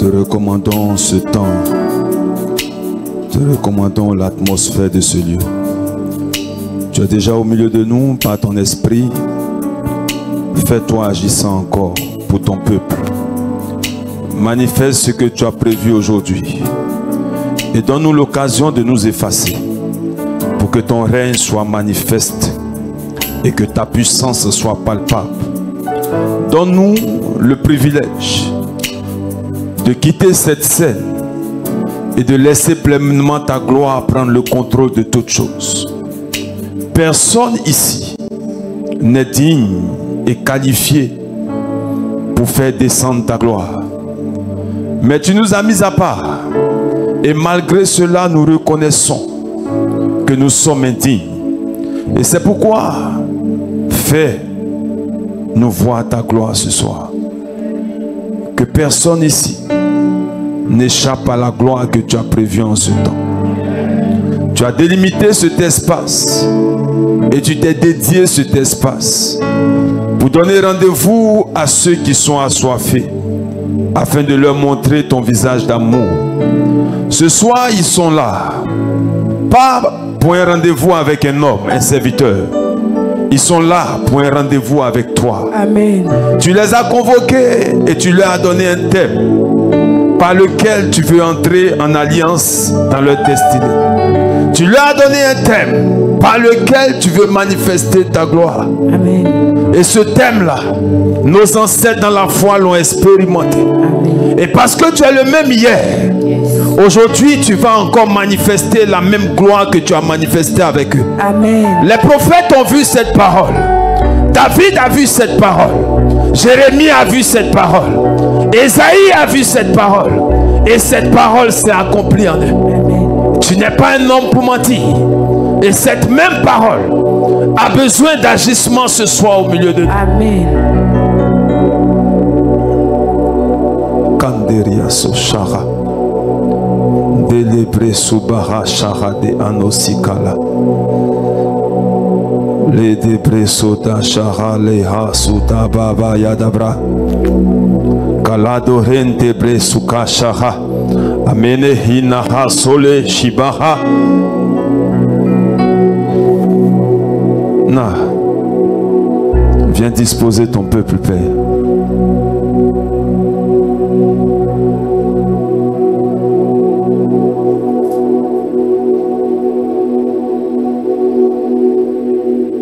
te recommandons ce temps. Te recommandons l'atmosphère de ce lieu. Tu es déjà au milieu de nous par ton esprit. Fais-toi agissant encore pour ton peuple. Manifeste ce que tu as prévu aujourd'hui. Et donne-nous l'occasion de nous effacer pour que ton règne soit manifeste et que ta puissance soit palpable. Donne-nous le privilège de quitter cette scène et de laisser pleinement ta gloire prendre le contrôle de toutes choses. Personne ici n'est digne et qualifié pour faire descendre ta gloire. Mais tu nous as mis à part. Et malgré cela, nous reconnaissons que nous sommes indignes. Et c'est pourquoi, fais-nous voir ta gloire ce soir. Que personne ici n'échappe à la gloire que tu as prévue en ce temps. Tu as délimité cet espace et tu t'es dédié cet espace pour donner rendez-vous à ceux qui sont assoiffés afin de leur montrer ton visage d'amour. Ce soir, ils sont là, pas pour un rendez-vous avec un homme, un serviteur. Ils sont là pour un rendez-vous avec toi. Amen. Tu les as convoqués et tu leur as donné un thème par lequel tu veux entrer en alliance dans leur destinée. Tu leur as donné un thème par lequel tu veux manifester ta gloire. Amen. Et ce thème-là, nos ancêtres dans la foi l'ont expérimenté. Amen. Et parce que tu es le même hier, aujourd'hui tu vas encore manifester la même gloire que tu as manifestée avec eux. Amen. Les prophètes ont vu cette parole. David a vu cette parole. Jérémie a vu cette parole. Ésaïe a vu cette parole. Et cette parole s'est accomplie en eux. Amen. Tu n'es pas un homme pour mentir. Et cette même parole a besoin d'agissement ce soir au milieu de nous. Amen. Kanderia Soshara Delebre Subara Shara de Anosikala Le Debre Soda Shara Leha Suda Baba Yadabra Kalado Rente Bre Suka Shara Amene Hinaha Sole Shibaha. Na, viens disposer ton peuple, Père.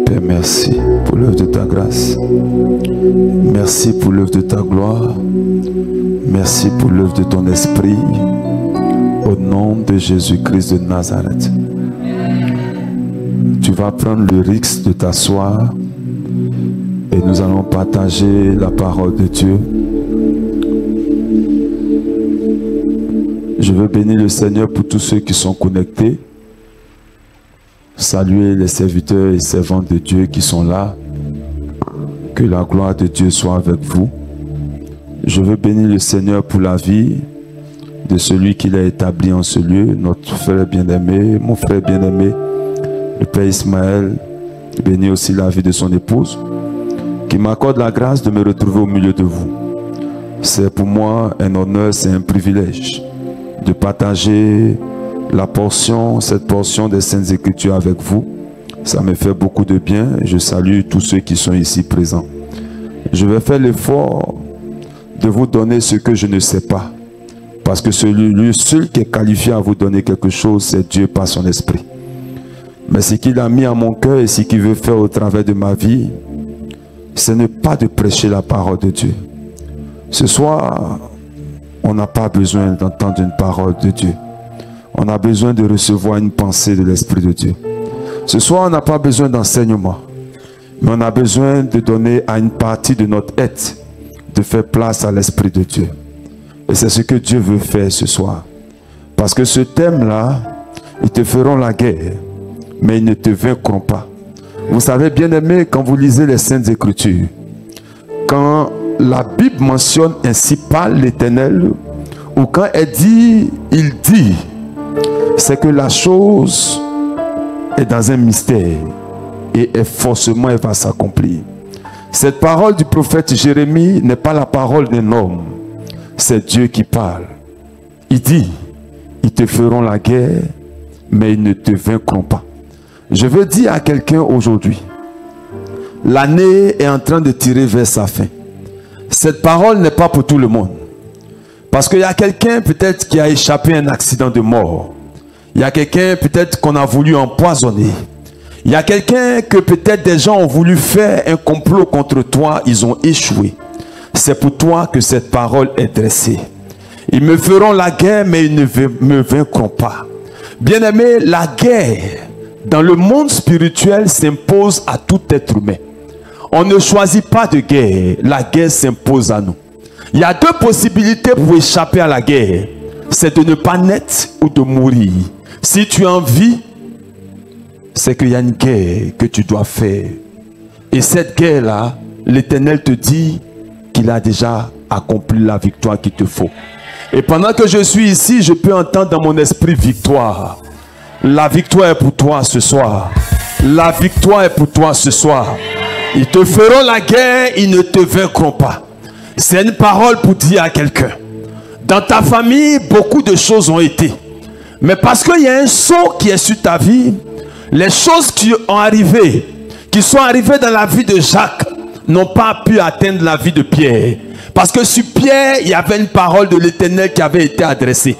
Père, merci pour l'œuvre de ta grâce. Merci pour l'œuvre de ta gloire. Merci pour l'œuvre de ton esprit. Au nom de Jésus-Christ de Nazareth. Tu vas prendre le risque de t'asseoir et nous allons partager la parole de Dieu. Je veux bénir le Seigneur pour tous ceux qui sont connectés. Saluer les serviteurs et servantes de Dieu qui sont là. Que la gloire de Dieu soit avec vous. Je veux bénir le Seigneur pour la vie de celui qui l'a établi en ce lieu, notre frère bien-aimé, mon frère bien-aimé, le Père Ismaël. Bénis aussi la vie de son épouse, qui m'accorde la grâce de me retrouver au milieu de vous. C'est pour moi un honneur, c'est un privilège de partager la portion, cette portion des Saintes Écritures avec vous. Ça me fait beaucoup de bien. Je salue tous ceux qui sont ici présents. Je vais faire l'effort de vous donner ce que je ne sais pas. Parce que celui seul qui est qualifié à vous donner quelque chose, c'est Dieu par son esprit. Mais ce qu'il a mis à mon cœur et ce qu'il veut faire au travers de ma vie, ce n'est pas de prêcher la parole de Dieu. Ce soir, on n'a pas besoin d'entendre une parole de Dieu. On a besoin de recevoir une pensée de l'Esprit de Dieu. Ce soir, on n'a pas besoin d'enseignement. Mais on a besoin de donner à une partie de notre être, de faire place à l'Esprit de Dieu. Et c'est ce que Dieu veut faire ce soir. Parce que ce thème-là, ils te feront la guerre, mais ils ne te vaincront pas. Vous savez, bien aimé, quand vous lisez les Saintes Écritures, quand la Bible mentionne ainsi parle l'Éternel, ou quand elle dit, il dit, c'est que la chose est dans un mystère et forcément elle va s'accomplir. Cette parole du prophète Jérémie n'est pas la parole d'un homme. c'est Dieu qui parle. Il dit, ils te feront la guerre, mais ils ne te vaincront pas. Je veux dire à quelqu'un aujourd'hui, l'année est en train de tirer vers sa fin. Cette parole n'est pas pour tout le monde. Parce qu'il y a quelqu'un peut-être qui a échappé à un accident de mort. Il y a quelqu'un peut-être qu'on a voulu empoisonner. Il y a quelqu'un que peut-être des gens ont voulu faire un complot contre toi, ils ont échoué. C'est pour toi que cette parole est dressée. Ils me feront la guerre, mais ils ne me vaincront pas. Bien-aimé, la guerre dans le monde spirituel s'impose à tout être humain. On ne choisit pas de guerre, la guerre s'impose à nous. Il y a deux possibilités pour échapper à la guerre. C'est de ne pas naître ou de mourir. Si tu es en vie, c'est qu'il y a une guerre que tu dois faire. Et cette guerre-là, l'Éternel te dit qu'il a déjà accompli la victoire qu'il te faut. Et pendant que je suis ici, je peux entendre dans mon esprit victoire. La victoire est pour toi ce soir. La victoire est pour toi ce soir. Ils te feront la guerre, ils ne te vaincront pas. C'est une parole pour dire à quelqu'un. Dans ta famille, beaucoup de choses ont été. Mais parce qu'il y a un sceau qui est sur ta vie, les choses qui ont arrivé, qui sont arrivées dans la vie de Jacques, n'ont pas pu atteindre la vie de Pierre. Parce que sur Pierre, il y avait une parole de l'Éternel qui avait été adressée.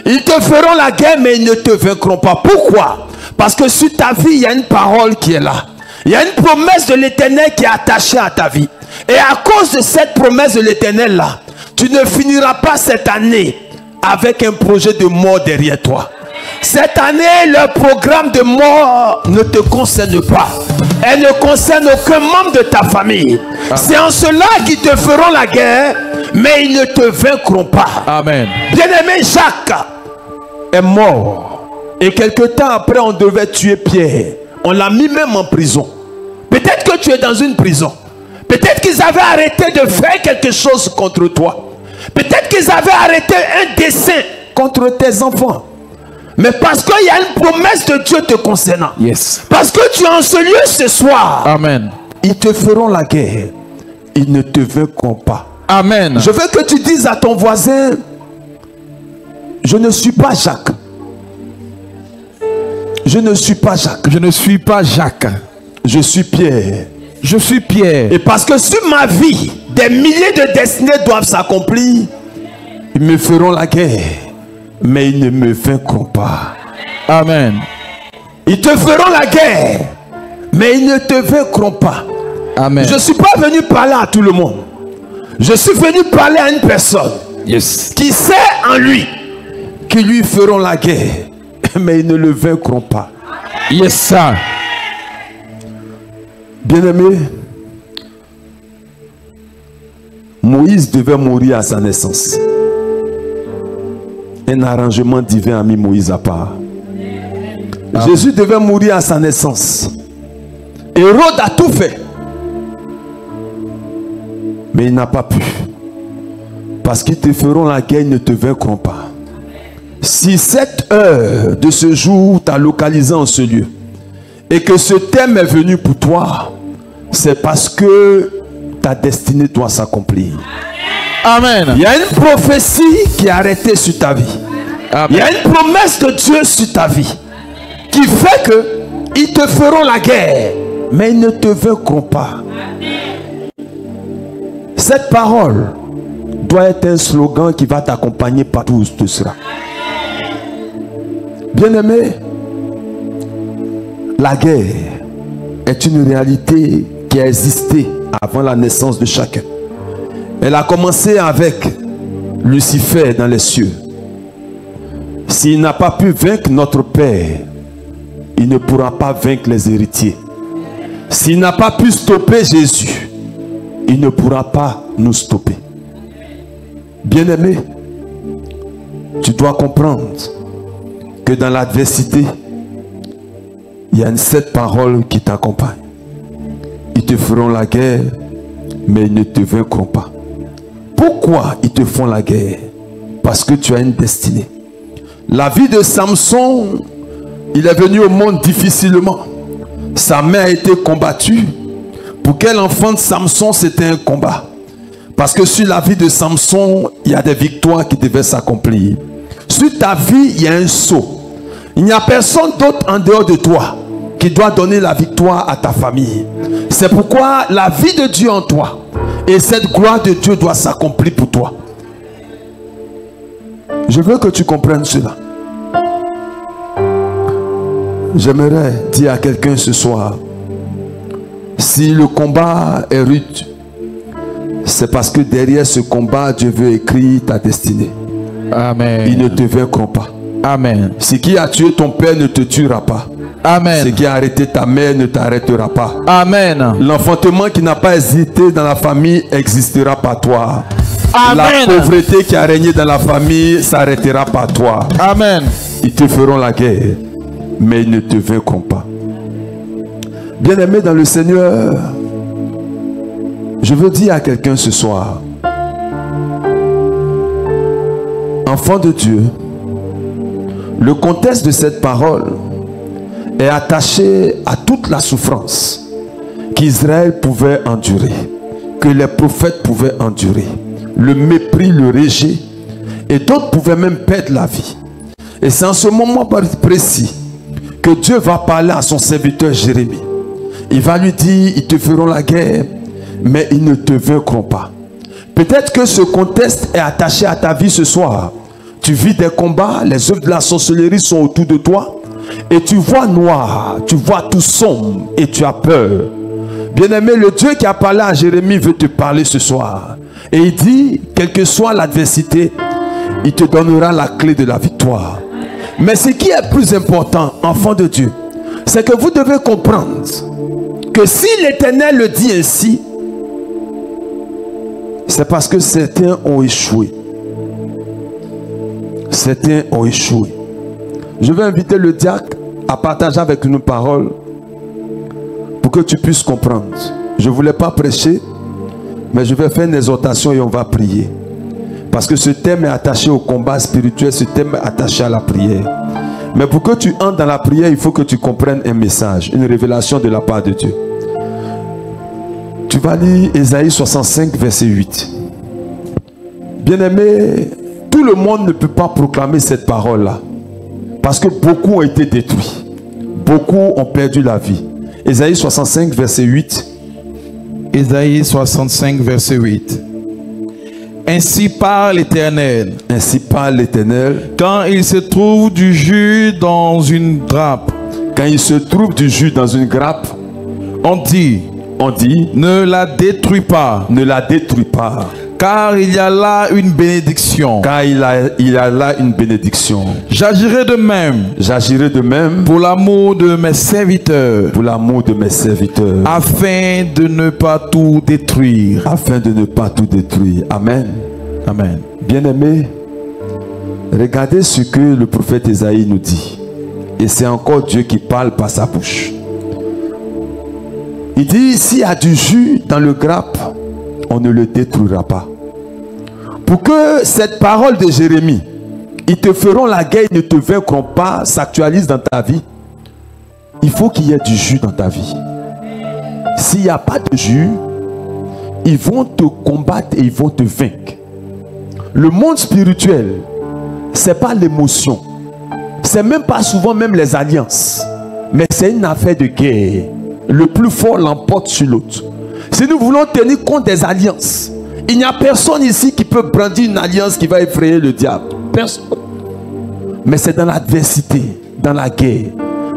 Ils te feront la guerre, mais ils ne te vaincront pas. Pourquoi? Parce que sur ta vie, il y a une parole qui est là. Il y a une promesse de l'Éternel qui est attachée à ta vie. Et à cause de cette promesse de l'Éternel là, tu ne finiras pas cette année avec un projet de mort derrière toi. Cette année, le programme de mort ne te concerne pas. Elle ne concerne aucun membre de ta famille. C'est en cela qu'ils te feront la guerre, mais ils ne te vaincront pas. Amen. Bien-aimé, Jacques est mort. Et quelque temps après, on devait tuer Pierre. On l'a mis même en prison. Peut-être que tu es dans une prison. Peut-être qu'ils avaient arrêté de faire quelque chose contre toi. Peut-être qu'ils avaient arrêté un dessein contre tes enfants. Mais parce qu'il y a une promesse de Dieu te concernant. Yes. Parce que tu es en ce lieu ce soir. Amen. Ils te feront la guerre. Ils ne te vaincront pas. Amen. Je veux que tu dises à ton voisin, je ne suis pas Jacques. Je ne suis pas Jacques. Je ne suis pas Jacques. Je suis Pierre. Je suis Pierre. Et parce que sur ma vie, des milliers de destinées doivent s'accomplir. Ils me feront la guerre, mais ils ne me vaincront pas. Amen. Ils te feront la guerre, mais ils ne te vaincront pas. Amen. Je ne suis pas venu parler à tout le monde. Je suis venu parler à une personne qui sait en lui qu'ils lui feront la guerre, mais ils ne le vaincront pas. Yes, sir. Bien-aimé, Moïse devait mourir à sa naissance. Un arrangement divin a mis Moïse à part. Jésus devait mourir à sa naissance. Hérode a tout fait. Mais il n'a pas pu. Parce qu'ils te feront la guerre, ils ne te vaincront pas. Si cette heure de ce jour t'a localisé en ce lieu, et que ce thème est venu pour toi, c'est parce que ta destinée doit s'accomplir. Amen. Il y a une prophétie qui est arrêtée sur ta vie. Amen. Il y a une promesse de Dieu sur ta vie qui fait que ils te feront la guerre, mais ils ne te vaincront pas. Cette parole doit être un slogan qui va t'accompagner partout où tu seras. Bien-aimé, la guerre est une réalité qui a existé avant la naissance de chacun. Elle a commencé avec Lucifer dans les cieux. S'il n'a pas pu vaincre notre Père, il ne pourra pas vaincre les héritiers. S'il n'a pas pu stopper Jésus, il ne pourra pas nous stopper. Bien-aimé, tu dois comprendre que dans l'adversité, il y a cette parole qui t'accompagne. Ils te feront la guerre, mais ils ne te vaincront pas. Pourquoi ils te font la guerre? Parce que tu as une destinée. La vie de Samson, il est venu au monde difficilement. Sa mère a été combattue. Pour quel enfant de Samson, c'était un combat. Parce que sur la vie de Samson, il y a des victoires qui devaient s'accomplir. Sur ta vie, il y a un sceau. Il n'y a personne d'autre en dehors de toi qui doit donner la victoire à ta famille. C'est pourquoi la vie de Dieu en toi et cette gloire de Dieu doit s'accomplir pour toi. Je veux que tu comprennes cela. J'aimerais dire à quelqu'un ce soir, si le combat est rude, c'est parce que derrière ce combat, Dieu veut écrire ta destinée. Amen. Ils ne te vaincront pas. Amen. Ce qui a tué ton père ne te tuera pas. Amen. Ce qui a arrêté ta mère ne t'arrêtera pas. Amen. L'enfantement qui n'a pas hésité dans la famille existera par toi. Amen. La pauvreté qui a régné dans la famille s'arrêtera par toi. Amen. Ils te feront la guerre, mais ils ne te vaincront pas. Bien-aimé dans le Seigneur, je veux dire à quelqu'un ce soir, enfant de Dieu, le contexte de cette parole est attaché à toute la souffrance qu'Israël pouvait endurer, que les prophètes pouvaient endurer, le mépris, le rejet, et d'autres pouvaient même perdre la vie. Et c'est en ce moment précis que Dieu va parler à son serviteur Jérémie. Il va lui dire, ils te feront la guerre, mais ils ne te vaincront pas. Peut-être que ce contexte est attaché à ta vie ce soir. Tu vis des combats, les œuvres de la sorcellerie sont autour de toi, et tu vois noir, tu vois tout sombre, et tu as peur. Bien-aimé, le Dieu qui a parlé à Jérémie veut te parler ce soir. Et il dit, quelle que soit l'adversité, il te donnera la clé de la victoire. Mais ce qui est plus important, enfant de Dieu, c'est que vous devez comprendre que si l'Éternel le dit ainsi, c'est parce que certains ont échoué. Certains ont échoué. Je vais inviter le diacre à partager avec nous une parole pour que tu puisses comprendre. Je ne voulais pas prêcher, mais je vais faire une exhortation et on va prier. Parce que ce thème est attaché au combat spirituel, ce thème est attaché à la prière. Mais pour que tu entres dans la prière, il faut que tu comprennes un message, une révélation de la part de Dieu. Tu vas lire Ésaïe 65, verset 8. Bien-aimé, tout le monde ne peut pas proclamer cette parole-là. Parce que beaucoup ont été détruits. Beaucoup ont perdu la vie. Ésaïe 65, verset 8. Ésaïe 65, verset 8. Ainsi parle l'Éternel. Ainsi parle l'Éternel. Quand il se trouve du jus dans une grappe. Quand il se trouve du jus dans une grappe. On dit. Ne la détruis pas. Ne la détruis pas. Car il y a là une bénédiction. Car il y a là une bénédiction. J'agirai de même. J'agirai de même. Pour l'amour de mes serviteurs. Pour l'amour de mes serviteurs. Afin de ne pas tout détruire. Afin de ne pas tout détruire. Amen. Amen. Bien-aimés, regardez ce que le prophète Ésaïe nous dit. Et c'est encore Dieu qui parle par sa bouche. Il dit, s'il y a du jus dans le grappe, on ne le détruira pas. Pour que cette parole de Jérémie, ils te feront la guerre, ils ne te vaincront pas, s'actualise dans ta vie, il faut qu'il y ait du jus dans ta vie. S'il n'y a pas de jus, ils vont te combattre et ils vont te vaincre. Le monde spirituel, ce n'est pas l'émotion. C'est même pas souvent même les alliances. Mais c'est une affaire de guerre. Le plus fort l'emporte sur l'autre. Si nous voulons tenir compte des alliances, il n'y a personne ici qui peut brandir une alliance qui va effrayer le diable. Personne. Mais c'est dans l'adversité, dans la guerre.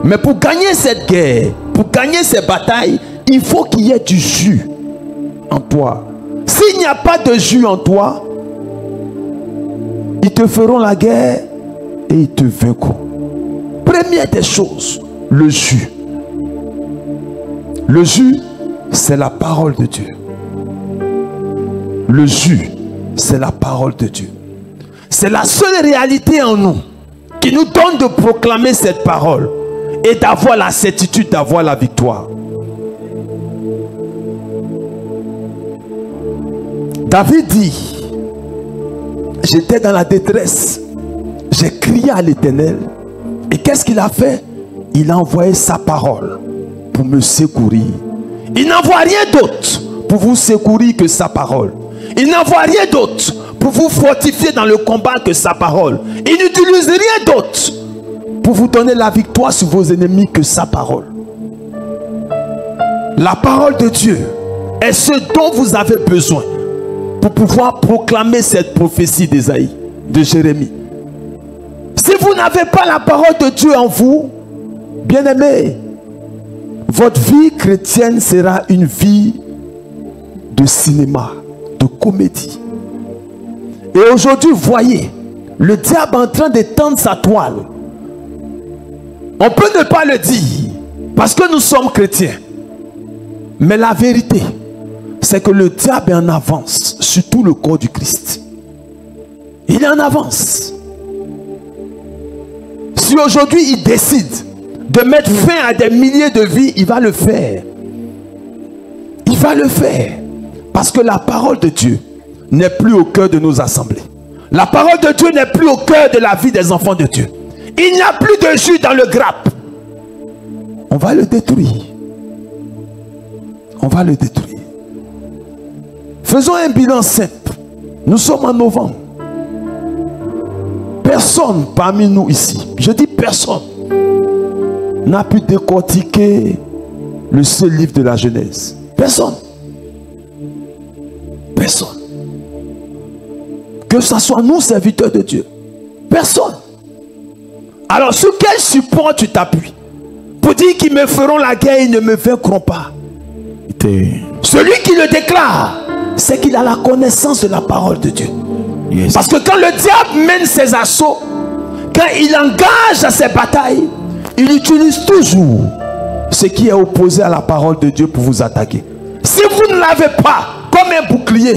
Mais pour gagner cette guerre, pour gagner ces batailles, il faut qu'il y ait du jus en toi. S'il n'y a pas de jus en toi, ils te feront la guerre et ils te vaincront. Première des choses, le jus. Le jus, c'est la parole de Dieu. Le jus, c'est la parole de Dieu. C'est la seule réalité en nous qui nous donne de proclamer cette parole et d'avoir la certitude d'avoir la victoire. David dit, j'étais dans la détresse, j'ai crié à l'Éternel, et qu'est-ce qu'il a fait? Il a envoyé sa parole pour me secourir. Il n'envoie rien d'autre pour vous secourir que sa parole. Il n'envoie rien d'autre pour vous fortifier dans le combat que sa parole. Il n'utilise rien d'autre pour vous donner la victoire sur vos ennemis que sa parole. La parole de Dieu est ce dont vous avez besoin pour pouvoir proclamer cette prophétie d'Ésaïe, de Jérémie. Si vous n'avez pas la parole de Dieu en vous, bien-aimés, votre vie chrétienne sera une vie de cinéma, de comédie. Et aujourd'hui, voyez, le diable est en train d'étendre sa toile. On peut ne pas le dire, parce que nous sommes chrétiens. Mais la vérité, c'est que le diable est en avance sur tout le corps du Christ. Il est en avance. Si aujourd'hui il décide de mettre fin à des milliers de vies, il va le faire. Il va le faire. Parce que la parole de Dieu n'est plus au cœur de nos assemblées. La parole de Dieu n'est plus au cœur de la vie des enfants de Dieu. Il n'y a plus de jus dans le grappe. On va le détruire. On va le détruire. Faisons un bilan simple. Nous sommes en novembre. Personne parmi nous ici, je dis personne, n'a pu décortiquer le seul livre de la Genèse. Personne. Personne. Que ce soit nous, serviteurs de Dieu. Personne. Alors, sur quel support tu t'appuies pour dire qu'ils me feront la guerre, ils ne me vaincront pas? Celui qui le déclare, c'est qu'il a la connaissance de la parole de Dieu. Yes. Parce que quand le diable mène ses assauts, quand il engage à ses batailles, il utilise toujours ce qui est opposé à la parole de Dieu pour vous attaquer. Si vous ne l'avez pas comme un bouclier,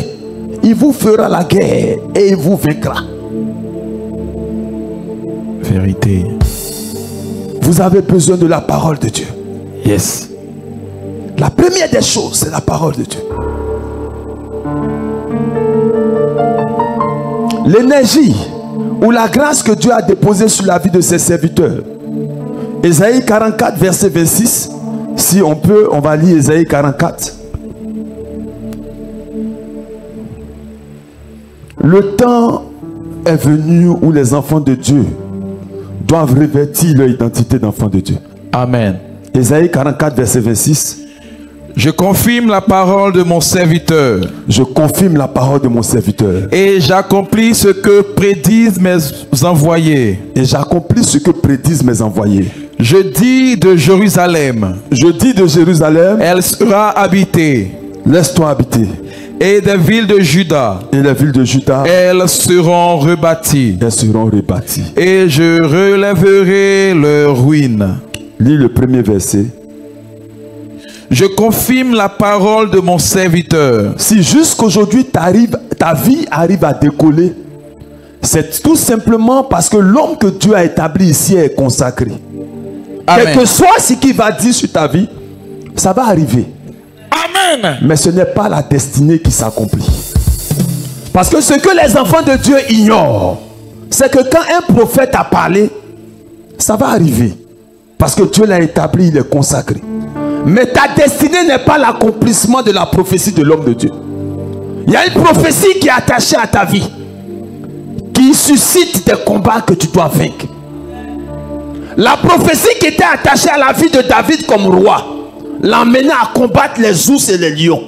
il vous fera la guerre et il vous vaincra. Vérité. Vous avez besoin de la parole de Dieu. Yes. La première des choses, c'est la parole de Dieu. L'énergie ou la grâce que Dieu a déposée sur la vie de ses serviteurs. Ésaïe 44, verset 26. Si on peut, on va lire Ésaïe 44. Le temps est venu où les enfants de Dieu doivent revêtir leur identité d'enfants de Dieu. Amen. Ésaïe 44, verset 26. Je confirme la parole de mon serviteur. Je confirme la parole de mon serviteur. Et j'accomplis ce que prédisent mes envoyés. Et j'accomplis ce que prédisent mes envoyés. Je dis de Jérusalem. Je dis de Jérusalem. Elle sera habitée. Laisse-toi habiter. Et des villes de Juda. Et les villes de Juda. Elles seront rebâties. Elles seront rebâties. Et je relèverai leurs ruines. Lis le premier verset. Je confirme la parole de mon serviteur. Si jusqu'aujourd'hui ta vie arrive à décoller, c'est tout simplement parce que l'homme que Dieu a établi ici est consacré. Amen. Quel que soit ce qu'il va dire sur ta vie, ça va arriver. Amen. Mais ce n'est pas la destinée qui s'accomplit. Parce que ce que les enfants de Dieu ignorent, c'est que quand un prophète a parlé, ça va arriver. Parce que Dieu l'a établi, il est consacré. Mais ta destinée n'est pas l'accomplissement de la prophétie de l'homme de Dieu. Il y a une prophétie qui est attachée à ta vie, qui suscite des combats que tu dois vaincre. La prophétie qui était attachée à la vie de David comme roi l'emmenait à combattre les ours et les lions.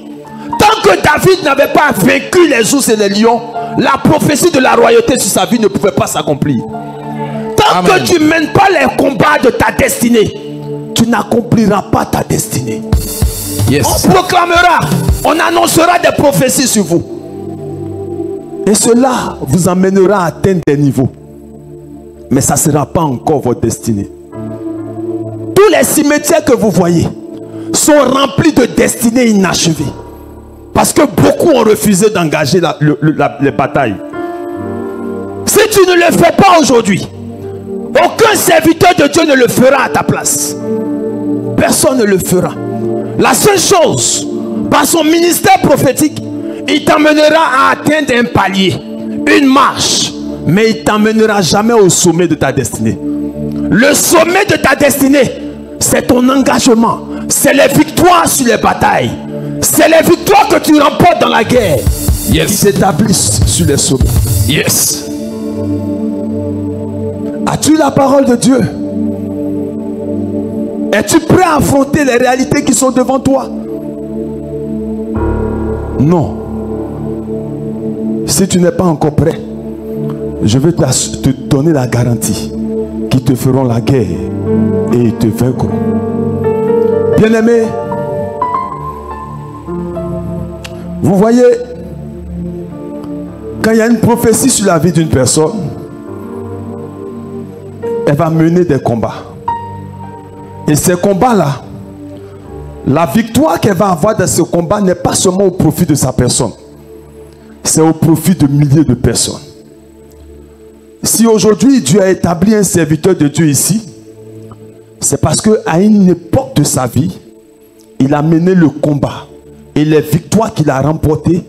Tant que David n'avait pas vaincu les ours et les lions, la prophétie de la royauté sur sa vie ne pouvait pas s'accomplir. Tant Amen. Que tu ne mènes pas les combats de ta destinée, tu n'accompliras pas ta destinée. Yes. On proclamera, on annoncera des prophéties sur vous. Et cela vous amènera à atteindre des niveaux. Mais ça ne sera pas encore votre destinée. Tous les cimetières que vous voyez sont remplis de destinées inachevées. Parce que beaucoup ont refusé d'engager les batailles. Si tu ne le fais pas aujourd'hui, aucun serviteur de Dieu ne le fera à ta place. Personne ne le fera. La seule chose, par son ministère prophétique, il t'emmènera à atteindre un palier, une marche, mais il ne t'emmènera jamais au sommet de ta destinée. Le sommet de ta destinée, c'est ton engagement, c'est les victoires sur les batailles, c'est les victoires que tu remportes dans la guerre. Yes. qui s'établissent sur les sommets. Yes. As-tu la parole de Dieu? Es-tu prêt à affronter les réalités qui sont devant toi? Non. Si tu n'es pas encore prêt, je vais te donner la garantie qu'ils te feront la guerre et ils te vaincront. Bien-aimé, vous voyez, quand il y a une prophétie sur la vie d'une personne, elle va mener des combats. Et ces combats-là, la victoire qu'elle va avoir dans ce combat n'est pas seulement au profit de sa personne. C'est au profit de milliers de personnes. Si aujourd'hui Dieu a établi un serviteur de Dieu ici, c'est parce qu'à une époque de sa vie, il a mené le combat. Et les victoires qu'il a remportées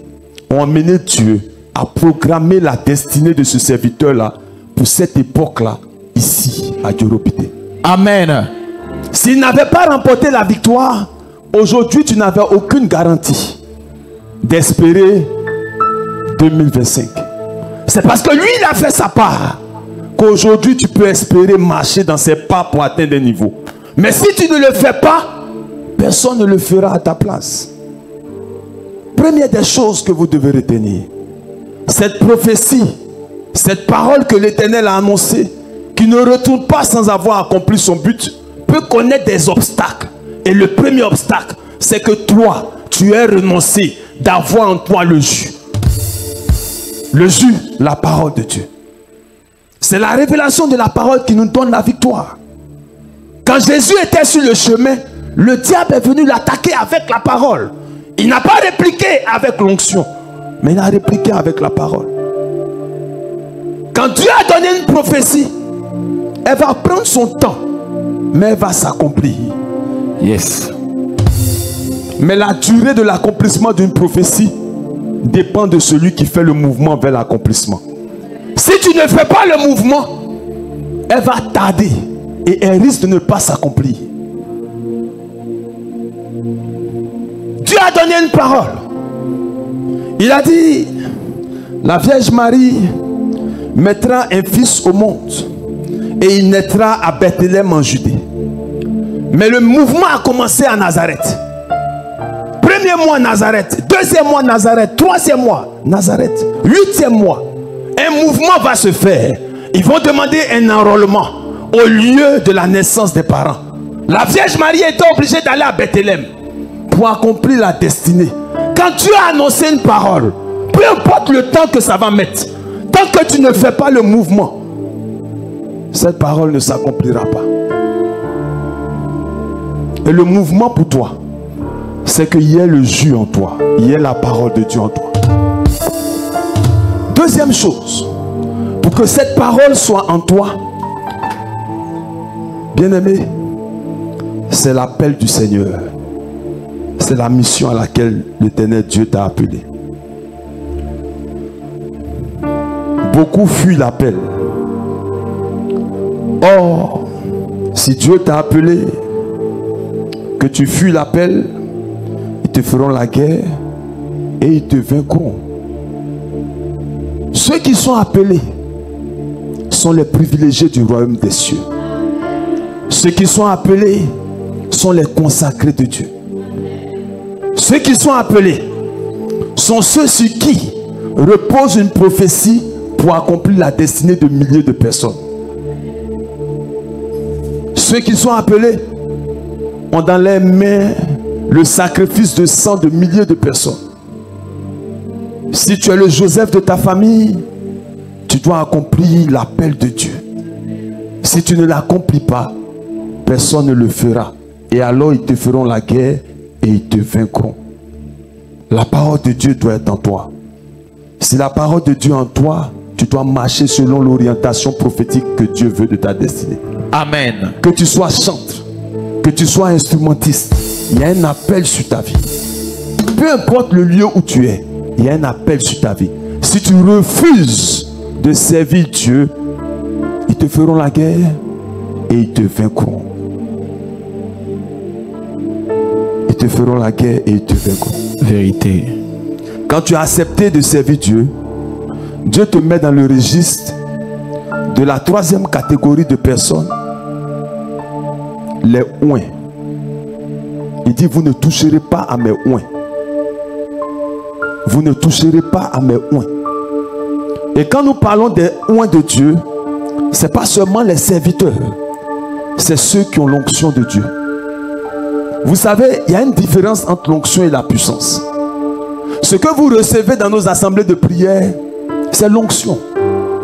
ont amené Dieu à programmer la destinée de ce serviteur-là pour cette époque-là, ici, à Dioropité. Amen. S'il n'avait pas remporté la victoire, aujourd'hui tu n'avais aucune garantie d'espérer 2025. C'est parce que lui il a fait sa part qu'aujourd'hui tu peux espérer marcher dans ses pas pour atteindre un niveau. Mais si tu ne le fais pas, personne ne le fera à ta place. Première des choses que vous devez retenir, cette prophétie, cette parole que l'Éternel a annoncée, qui ne retourne pas sans avoir accompli son but, peut connaître des obstacles. Et le premier obstacle, c'est que toi, tu es renoncé d'avoir en toi le jus. Le jus, la parole de Dieu. C'est la révélation de la parole qui nous donne la victoire. Quand Jésus était sur le chemin, le diable est venu l'attaquer avec la parole. Il n'a pas répliqué avec l'onction, mais il a répliqué avec la parole. Quand Dieu a donné une prophétie, elle va prendre son temps, mais elle va s'accomplir. Yes. Mais la durée de l'accomplissement d'une prophétie dépend de celui qui fait le mouvement vers l'accomplissement. Si tu ne fais pas le mouvement, elle va tarder et elle risque de ne pas s'accomplir. Dieu a donné une parole. Il a dit, la Vierge Marie mettra un fils au monde et il naîtra à Bethléem en Judée. Mais le mouvement a commencé à Nazareth. Premier mois Nazareth, deuxième mois Nazareth, troisième mois Nazareth, huitième mois. Un mouvement va se faire. Ils vont demander un enrôlement au lieu de la naissance des parents. La Vierge Marie était obligée d'aller à Bethléem pour accomplir la destinée. Quand Dieu a annoncé une parole, peu importe le temps que ça va mettre, tant que tu ne fais pas le mouvement, cette parole ne s'accomplira pas. Et le mouvement pour toi, c'est qu'il y ait le jus en toi, il y ait la parole de Dieu en toi. Deuxième chose, pour que cette parole soit en toi, bien-aimé, c'est l'appel du Seigneur. C'est la mission à laquelle l'Éternel Dieu t'a appelé. Beaucoup fuient l'appel. Or, si Dieu t'a appelé, que tu fuis l'appel, ils te feront la guerre et ils te vaincront. Ceux qui sont appelés sont les privilégiés du royaume des cieux. Ceux qui sont appelés sont les consacrés de Dieu. Ceux qui sont appelés sont ceux sur qui repose une prophétie pour accomplir la destinée de milliers de personnes. Ceux qui sont appelés ont dans leurs mains le sacrifice de sang de milliers de personnes. Si tu es le Joseph de ta famille, tu dois accomplir l'appel de Dieu. Si tu ne l'accomplis pas, personne ne le fera. Et alors ils te feront la guerre et ils te vaincront. La parole de Dieu doit être en toi. Si la parole de Dieu est en toi, tu dois marcher selon l'orientation prophétique que Dieu veut de ta destinée. Amen. Que tu sois chanteur, que tu sois instrumentiste, il y a un appel sur ta vie. Peu importe le lieu où tu es, il y a un appel sur ta vie. Si tu refuses de servir Dieu, ils te feront la guerre et ils te vaincront. Ils te feront la guerre et ils te vaincront. Vérité. Quand tu as accepté de servir Dieu, Dieu te met dans le registre de la troisième catégorie de personnes, les oints. Il dit, vous ne toucherez pas à mes oints. Vous ne toucherez pas à mes oints. Et quand nous parlons des oints de Dieu, ce n'est pas seulement les serviteurs, c'est ceux qui ont l'onction de Dieu. Vous savez, il y a une différence entre l'onction et la puissance. Ce que vous recevez dans nos assemblées de prière, c'est l'onction.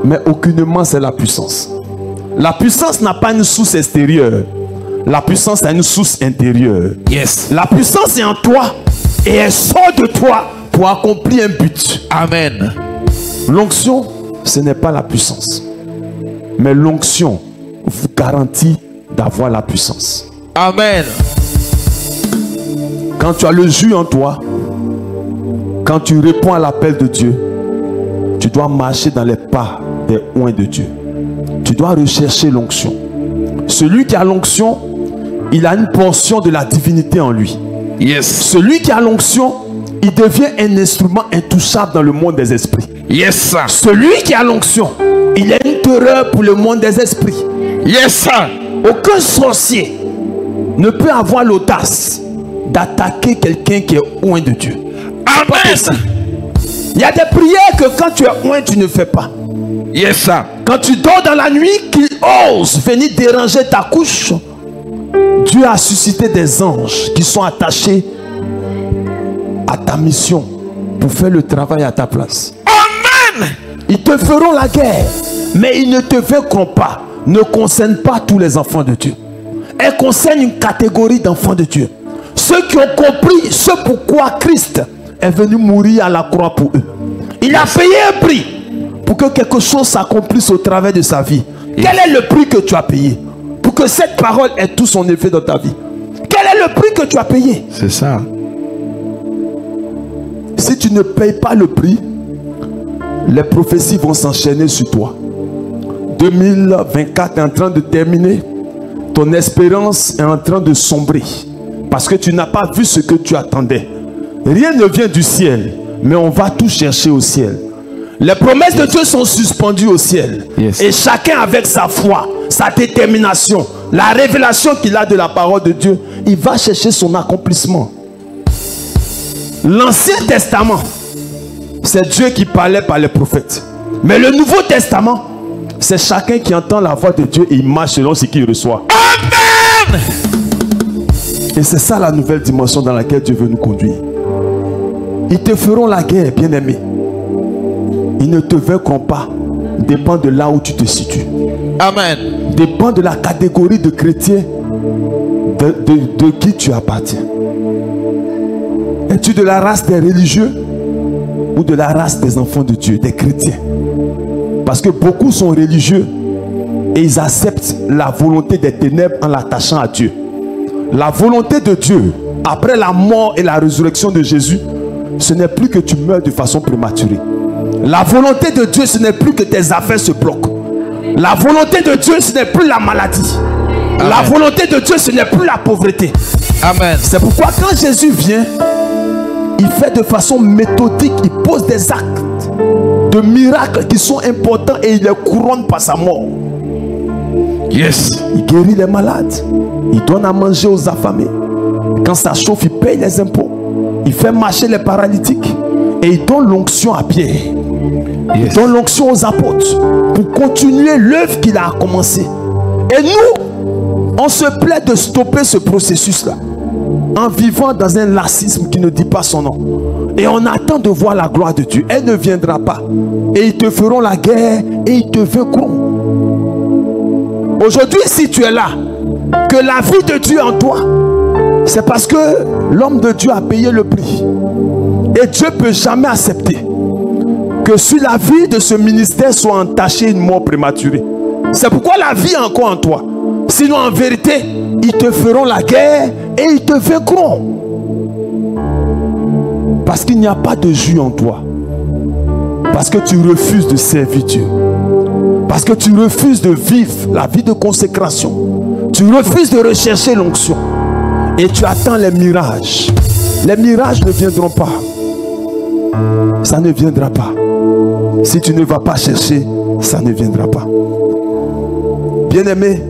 Mais aucunement c'est la puissance. La puissance n'a pas une source extérieure. La puissance a une source intérieure. Yes. La puissance est en toi et elle sort de toi pour accomplir un but. Amen. L'onction, ce n'est pas la puissance. Mais l'onction vous garantit d'avoir la puissance. Amen. Quand tu as le jus en toi, quand tu réponds à l'appel de Dieu, tu dois marcher dans les pas des oints de Dieu. Tu dois rechercher l'onction. Celui qui a l'onction, il a une portion de la divinité en lui. Yes. Celui qui a l'onction, il devient un instrument intouchable dans le monde des esprits. Yes, sir. Celui qui a l'onction, il est une terreur pour le monde des esprits. Yes, sir. Aucun sorcier ne peut avoir l'audace d'attaquer quelqu'un qui est oint de Dieu. Amen. Il y a des prières que quand tu es oint, tu ne fais pas. Yes, sir. Quand tu dors dans la nuit, qu'il ose venir déranger ta couche, Dieu a suscité des anges qui sont attachés à ta mission pour faire le travail à ta place. Amen. Ils te feront la guerre, mais ils ne te vaincront pas. Ne concernent pas tous les enfants de Dieu. Elles concernent une catégorie d'enfants de Dieu. Ceux qui ont compris ce pourquoi Christ est venu mourir à la croix pour eux. Il a payé un prix pour que quelque chose s'accomplisse au travers de sa vie. Quel est le prix que tu as payé pour que cette parole ait tout son effet dans ta vie? Quel est le prix que tu as payé? C'est ça. Si tu ne payes pas le prix, les prophéties vont s'enchaîner sur toi. 2024 est en train de terminer. Ton espérance est en train de sombrer. Parce que tu n'as pas vu ce que tu attendais. Rien ne vient du ciel, mais on va tout chercher au ciel. Les promesses de Dieu sont suspendues au ciel. Yes. Et chacun avec sa foi, sa détermination, la révélation qu'il a de la parole de Dieu, il va chercher son accomplissement. L'Ancien Testament, c'est Dieu qui parlait par les prophètes. Mais le Nouveau Testament, c'est chacun qui entend la voix de Dieu et il marche selon ce qu'il reçoit. Amen. Et c'est ça la nouvelle dimension dans laquelle Dieu veut nous conduire. Ils te feront la guerre, bien-aimé. Ils ne te vaincront pas. Dépend de là où tu te situes. Amen. Dépend de la catégorie de chrétiens de qui tu appartiens. Es-tu de la race des religieux ou de la race des enfants de Dieu, des chrétiens? Parce que beaucoup sont religieux et ils acceptent la volonté des ténèbres en l'attachant à Dieu. La volonté de Dieu, après la mort et la résurrection de Jésus, ce n'est plus que tu meurs de façon prématurée. La volonté de Dieu, ce n'est plus que tes affaires se bloquent. La volonté de Dieu, ce n'est plus la maladie. Amen. La volonté de Dieu, ce n'est plus la pauvreté. Amen. C'est pourquoi quand Jésus vient, il fait de façon méthodique, il pose des actes de miracles qui sont importants et il les couronne par sa mort. Yes. Il guérit les malades, il donne à manger aux affamés. Quand ça chauffe, il paye les impôts. Il fait marcher les paralytiques et il donne l'onction à Pierre. Il donne l'onction aux apôtres pour continuer l'œuvre qu'il a commencé. Et nous, on se plaît de stopper ce processus-là en vivant dans un laxisme qui ne dit pas son nom. Et on attend de voir la gloire de Dieu. Elle ne viendra pas. Et ils te feront la guerre et ils te vaincront. Aujourd'hui, si tu es là, que la vie de Dieu en toi, c'est parce que l'homme de Dieu a payé le prix. Et Dieu ne peut jamais accepter que sur la vie de ce ministère soit entachée une mort prématurée. C'est pourquoi la vie est encore en toi. Sinon, en vérité, ils te feront la guerre et ils te vaincront. Parce qu'il n'y a pas de jus en toi. Parce que tu refuses de servir Dieu. Parce que tu refuses de vivre la vie de consécration. Tu refuses de rechercher l'onction. Et tu attends les mirages. Les mirages ne viendront pas. ça ne viendra pas. Si tu ne vas pas chercher, ça ne viendra pas. Bien-aimé,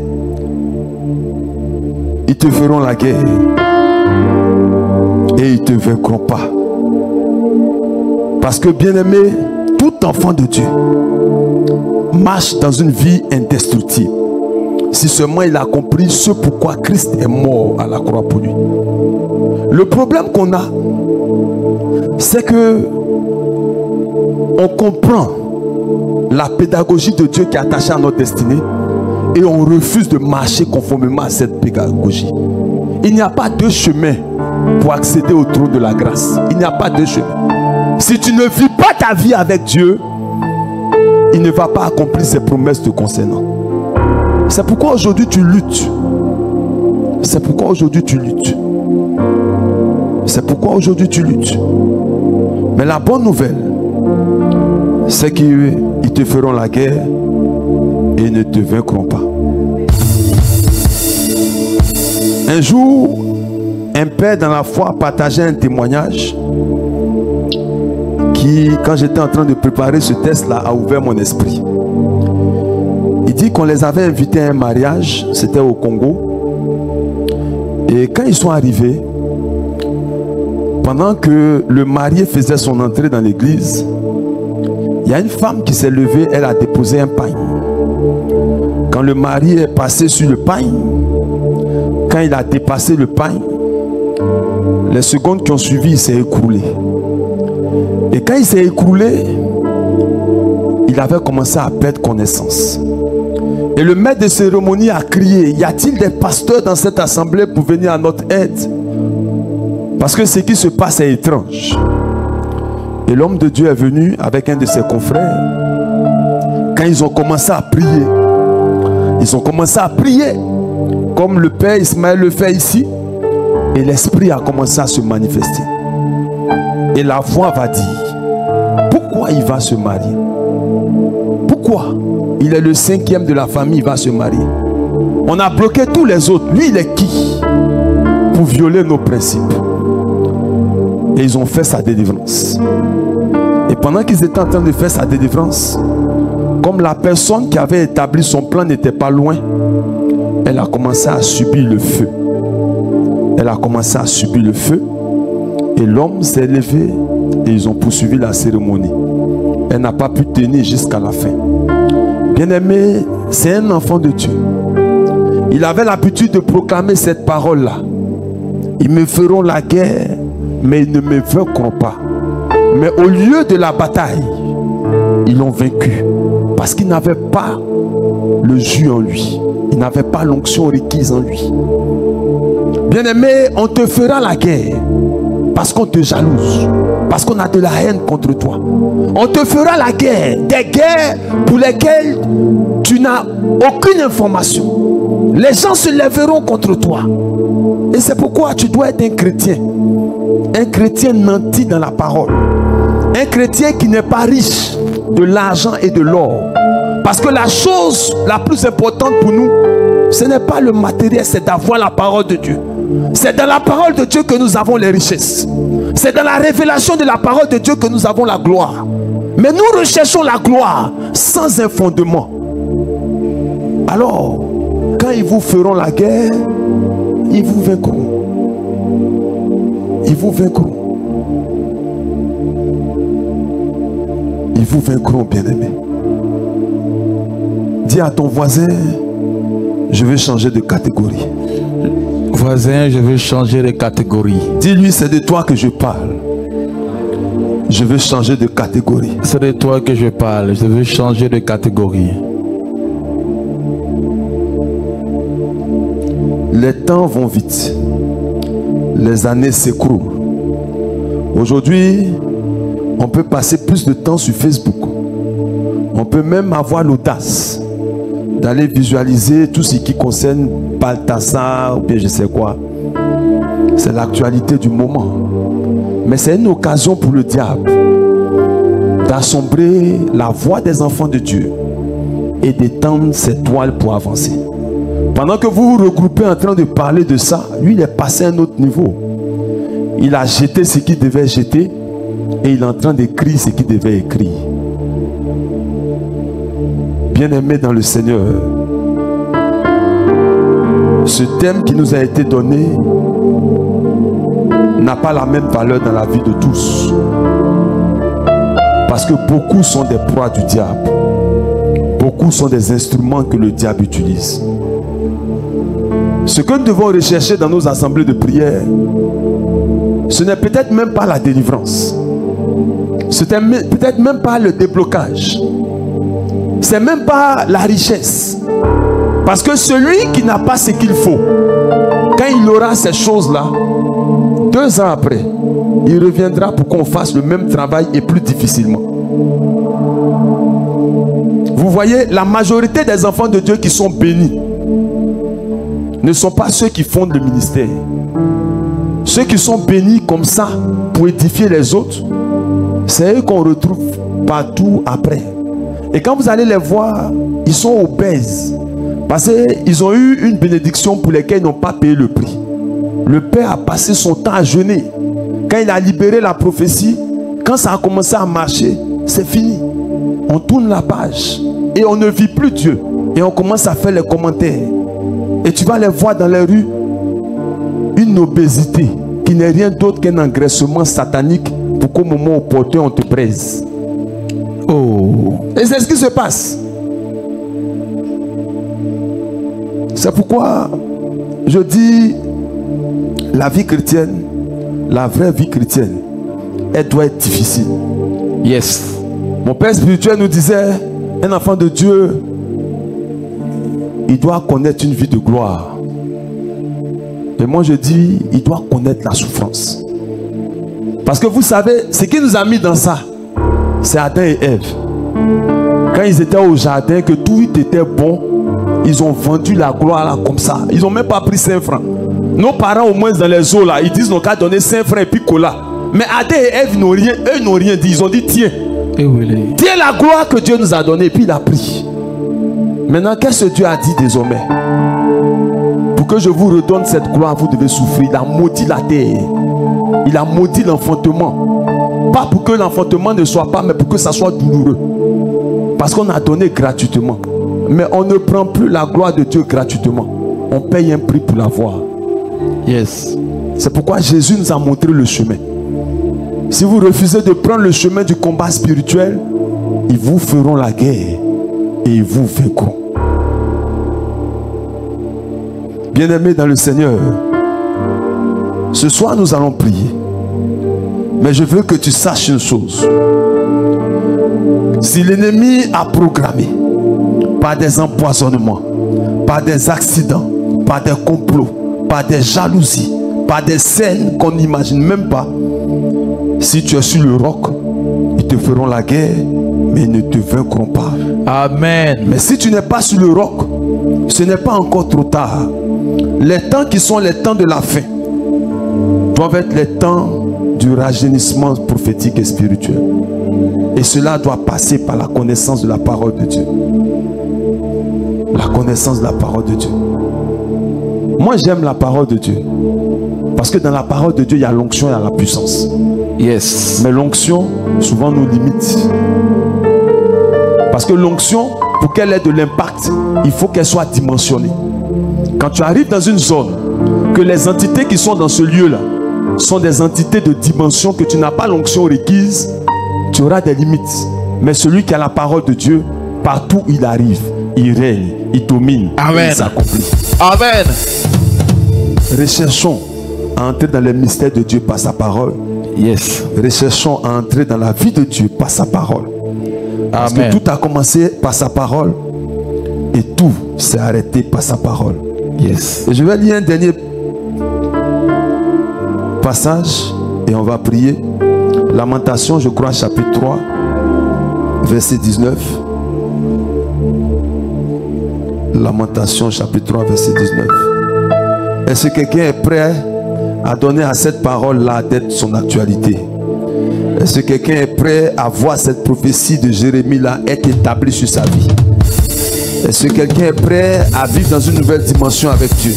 ils te feront la guerre et ils ne te vaincront pas. Parce que, bien-aimé, tout enfant de Dieu marche dans une vie indestructible. Si seulement il a compris ce pourquoi Christ est mort à la croix pour lui. Le problème qu'on a, c'est que on comprend la pédagogie de Dieu qui est attachée à notre destinée et on refuse de marcher conformément à cette pédagogie. Il n'y a pas deux chemins pour accéder au trône de la grâce. Il n'y a pas deux chemins. Si tu ne vis pas ta vie avec Dieu, il ne va pas accomplir ses promesses te concernant. C'est pourquoi aujourd'hui tu luttes. C'est pourquoi aujourd'hui tu luttes. C'est pourquoi aujourd'hui tu luttes. Mais la bonne nouvelle, c'est qu'ils te feront la guerre et ils ne te vaincront pas. Un jour, un père dans la foi partageait un témoignage qui, quand j'étais en train de préparer ce test-là, a ouvert mon esprit. Il dit qu'on les avait invités à un mariage, c'était au Congo. Et quand ils sont arrivés, pendant que le marié faisait son entrée dans l'église, il y a une femme qui s'est levée, elle a déposé un pain. Quand le marié est passé sur le pain, quand il a dépassé le pain, les secondes qui ont suivi, il s'est écroulé. Et quand il s'est écroulé, il avait commencé à perdre connaissance. Et le maître de cérémonie a crié: y a-t-il des pasteurs dans cette assemblée pour venir à notre aide? Parce que ce qui se passe est étrange. Et l'homme de Dieu est venu avec un de ses confrères. Quand ils ont commencé à prier, ils ont commencé à prier comme le père Ismaël le fait ici. Et l'esprit a commencé à se manifester. Et la voix va dire: pourquoi il va se marier? Pourquoi? Il est le cinquième de la famille, il va se marier. On a bloqué tous les autres. Lui, il est qui pour violer nos principes? Et ils ont fait sa délivrance. Et pendant qu'ils étaient en train de faire sa délivrance, comme la personne qui avait établi son plan n'était pas loin, elle a commencé à subir le feu. Elle a commencé à subir le feu. Et l'homme s'est levé et ils ont poursuivi la cérémonie. Elle n'a pas pu tenir jusqu'à la fin. Bien-aimé, c'est un enfant de Dieu. Il avait l'habitude de proclamer cette parole-là. Ils me feront la guerre, mais ils ne me vaincront pas. Mais au lieu de la bataille, ils l'ont vaincu. Parce qu'il n'avait pas le jus en lui. Il n'avait pas l'onction requise en lui. Bien-aimé, on te fera la guerre parce qu'on te jalouse, parce qu'on a de la haine contre toi. On te fera la guerre, des guerres pour lesquelles tu n'as aucune information. Les gens se lèveront contre toi. Et c'est pourquoi tu dois être un chrétien nanti dans la parole, un chrétien qui n'est pas riche de l'argent et de l'or. Parce que la chose la plus importante pour nous, ce n'est pas le matériel, c'est d'avoir la parole de Dieu. C'est dans la parole de Dieu que nous avons les richesses. C'est dans la révélation de la parole de Dieu que nous avons la gloire. Mais nous recherchons la gloire sans un fondement. Alors, quand ils vous feront la guerre, ils vous vaincront. Ils vous vaincront. Ils vous vaincront, bien-aimés. Dis à ton voisin: je vais changer de catégorie. Voisin, je veux changer de catégorie. Dis-lui: c'est de toi que je parle. Je veux changer de catégorie. C'est de toi que je parle. Je veux changer de catégorie. Les temps vont vite. Les années s'écroulent. Aujourd'hui, on peut passer plus de temps sur Facebook. On peut même avoir l'audace d'aller visualiser tout ce qui concerne Balthasar ou bien je sais quoi. C'est l'actualité du moment. Mais c'est une occasion pour le diable d'assombrer la voix des enfants de Dieu et d'étendre ses toiles pour avancer. Pendant que vous vous regroupez en train de parler de ça, lui il est passé à un autre niveau. Il a jeté ce qu'il devait jeter Et il est en train d'écrire ce qu'il devait écrire. Bien-aimé dans le Seigneur, ce thème qui nous a été donné n'a pas la même valeur dans la vie de tous. Parce que beaucoup sont des proies du diable. Beaucoup sont des instruments que le diable utilise. Ce que nous devons rechercher dans nos assemblées de prière, ce n'est peut-être même pas la délivrance. Ce n'est peut-être même pas le déblocage. C'est même pas la richesse. Parce que celui qui n'a pas ce qu'il faut, quand il aura ces choses-là, 2 ans après, il reviendra pour qu'on fasse le même travail et plus difficilement. Vous voyez, la majorité des enfants de Dieu qui sont bénis ne sont pas ceux qui fondent le ministère. Ceux qui sont bénis comme ça pour édifier les autres, c'est eux qu'on retrouve partout après. Et quand vous allez les voir, ils sont obèses. Parce qu'ils ont eu une bénédiction pour laquelle ils n'ont pas payé le prix. Le Père a passé son temps à jeûner. Quand il a libéré la prophétie, quand ça a commencé à marcher, c'est fini. On tourne la page et on ne vit plus Dieu. Et on commence à faire les commentaires. Et tu vas les voir dans les rues, une obésité qui n'est rien d'autre qu'un engraissement satanique pour qu'au moment opportun on te presse. Oh. Et c'est ce qui se passe. C'est pourquoi je dis la vie chrétienne, la vraie vie chrétienne, elle doit être difficile. Yes. Mon père spirituel nous disait, un enfant de Dieu, il doit connaître une vie de gloire. Et moi je dis, il doit connaître la souffrance. Parce que vous savez, ce qui nous a mis dans ça, c'est Adam et Ève. Quand ils étaient au jardin, que tout était bon, ils ont vendu la gloire là comme ça. Ils n'ont même pas pris 5 francs. Nos parents au moins dans les eaux là, ils disent qu'on a donné 5 francs et puis cola. Mais Adam et Ève n'ont rien, eux n'ont rien dit. Ils ont dit tiens. Tiens la gloire que Dieu nous a donnée et puis il a pris. Maintenant qu'est-ce que Dieu a dit désormais? Pour que je vous redonne cette gloire, vous devez souffrir. Il a maudit la terre. Il a maudit l'enfantement. Pas pour que l'enfantement ne soit pas, mais pour que ça soit douloureux. Parce qu'on a donné gratuitement. Mais on ne prend plus la gloire de Dieu gratuitement. On paye un prix pour l'avoir. Yes. C'est pourquoi Jésus nous a montré le chemin. Si vous refusez de prendre le chemin du combat spirituel, ils vous feront la guerre et ils vous vaincront. Bien-aimés dans le Seigneur, ce soir nous allons prier. Mais je veux que tu saches une chose. Si l'ennemi a programmé par des empoisonnements, par des accidents, par des complots, par des jalousies, par des scènes qu'on n'imagine même pas, si tu es sur le roc, ils te feront la guerre, mais ils ne te vaincront pas. Amen. Mais si tu n'es pas sur le roc, ce n'est pas encore trop tard. Les temps qui sont les temps de la fin doivent être les temps du rajeunissement prophétique et spirituel. Et cela doit passer par la connaissance de la parole de Dieu. La connaissance de la parole de Dieu. Moi j'aime la parole de Dieu. Parce que dans la parole de Dieu, il y a l'onction et il y a la puissance. Yes. Mais l'onction, souvent, nous limite. Parce que l'onction, pour qu'elle ait de l'impact, il faut qu'elle soit dimensionnée. Quand tu arrives dans une zone, que les entités qui sont dans ce lieu-là sont des entités de dimension, que tu n'as pas l'onction requise, tu auras des limites. Mais celui qui a la parole de Dieu, partout où il arrive, il règne, il domine, Amen. il s'accomplit. Amen. Recherchons à entrer dans les mystères de Dieu par sa parole. Yes. Recherchons à entrer dans la vie de Dieu par sa parole. Parce Amen. que tout a commencé par sa parole et tout s'est arrêté par sa parole. Yes. Et je vais lire un dernier passage et on va prier. Lamentation, je crois, chapitre 3, verset 19. Lamentation, chapitre 3, verset 19. Est-ce que quelqu'un est prêt à donner à cette parole-là d'être son actualité? Est-ce que quelqu'un est prêt à voir cette prophétie de Jérémie-là être établie sur sa vie? Est-ce que quelqu'un est prêt à vivre dans une nouvelle dimension avec Dieu?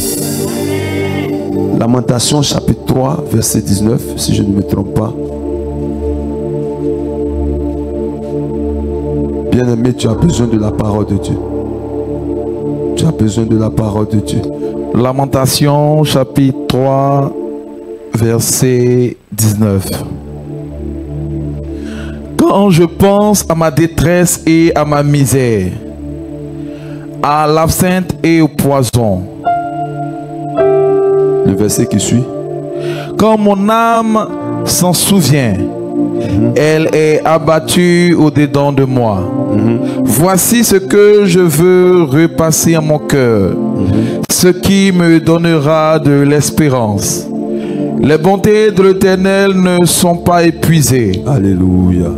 Lamentation chapitre 3 verset 19, si je ne me trompe pas. Bien-aimé, tu as besoin de la parole de Dieu. Tu as besoin de la parole de Dieu. Lamentation chapitre 3 verset 19. Quand je pense à ma détresse et à ma misère, à l'absinthe et au poison. Le verset qui suit. Quand mon âme s'en souvient, elle est abattue au-dedans de moi. Voici ce que je veux repasser à mon cœur, ce qui me donnera de l'espérance. Les bontés de l'Éternel ne sont pas épuisées. Alléluia.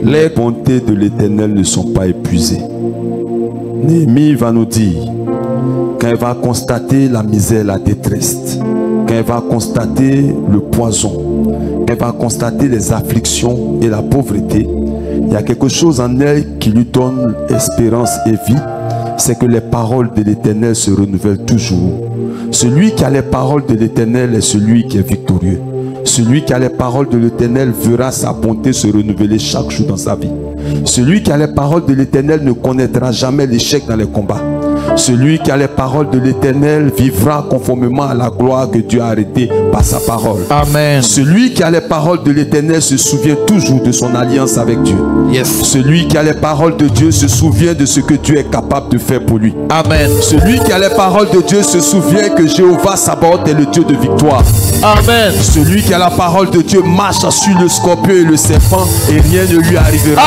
Les bontés de l'Éternel ne sont pas épuisées. Néhémie va nous dire, quand elle va constater la misère, la détresse, quand elle va constater le poison, quand elle va constater les afflictions et la pauvreté, il y a quelque chose en elle qui lui donne espérance et vie. C'est que les paroles de l'Éternel se renouvellent toujours. Celui qui a les paroles de l'Éternel est celui qui est victorieux. Celui qui a les paroles de l'Éternel verra sa bonté se renouveler chaque jour dans sa vie. Celui qui a les paroles de l'Éternel ne connaîtra jamais l'échec dans les combats. Celui qui a les paroles de l'Éternel vivra conformément à la gloire que Dieu a arrêtée par sa parole. Amen. Celui qui a les paroles de l'Éternel se souvient toujours de son alliance avec Dieu. Yes. Celui qui a les paroles de Dieu se souvient de ce que Dieu est capable de faire pour lui. Amen. Celui qui a les paroles de Dieu se souvient que Jéhovah Sabaoth est le Dieu de victoire. Amen. Celui qui a la parole de Dieu marche sur le scorpion et le serpent et rien ne lui arrivera.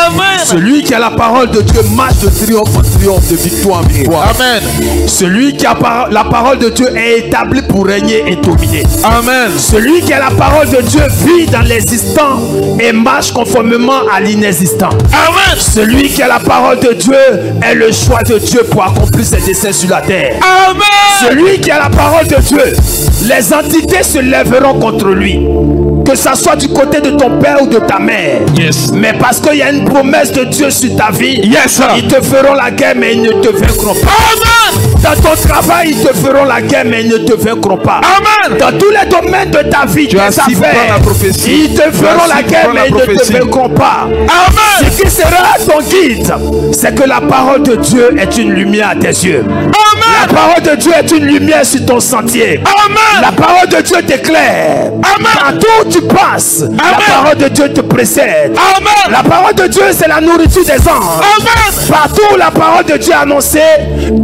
Amen. Celui qui a la parole de Dieu marche de triomphe en triomphe, de victoire en victoire. Amen. Celui qui a la parole de Dieu est établi pour régner et dominer. Amen. Celui qui a la parole de Dieu vit dans l'existant et marche conformément à l'inexistant. Amen. Celui qui a la parole de Dieu est le choix de Dieu pour accomplir ses desseins sur la terre. Amen. Celui qui a la parole de Dieu, les entités se lèveront contre lui. Que ça soit du côté de ton père ou de ta mère. Yes. Mais parce qu'il y a une promesse de Dieu sur ta vie, Yes. ils te feront la guerre mais ils ne te vaincront pas. Amen. Dans ton travail, ils te feront la guerre mais ils ne te vaincront pas. Amen. Dans tous les domaines de ta vie, Tu tes as su prendre affaires, la prophétie. ils te feront la guerre mais ils ne te vaincront pas. Amen. Ce qui sera ton guide, c'est que la parole de Dieu est une lumière à tes yeux. La parole de Dieu est une lumière sur ton sentier. Amen. La parole de Dieu t'éclaire. Amen. Partout où tu passes, la parole de Dieu te précède. Amen. La parole de Dieu, c'est la nourriture des anges. Amen. Partout où la parole de Dieu est annoncée,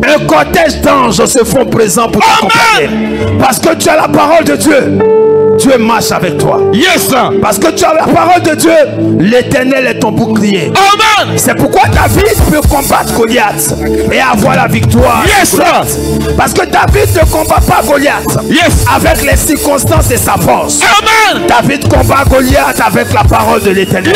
un cortège d'anges se font présents pour t'accompagner. Parce que tu as la parole de Dieu, Dieu marche avec toi. Yes. Parce que tu as la parole de Dieu, l'Éternel est ton bouclier. Amen. C'est pourquoi David peut combattre Goliath et avoir la victoire. Yes. Parce que David ne combat pas Goliath Yes. avec les circonstances et sa force. Amen. David combat Goliath avec la parole de l'Éternel.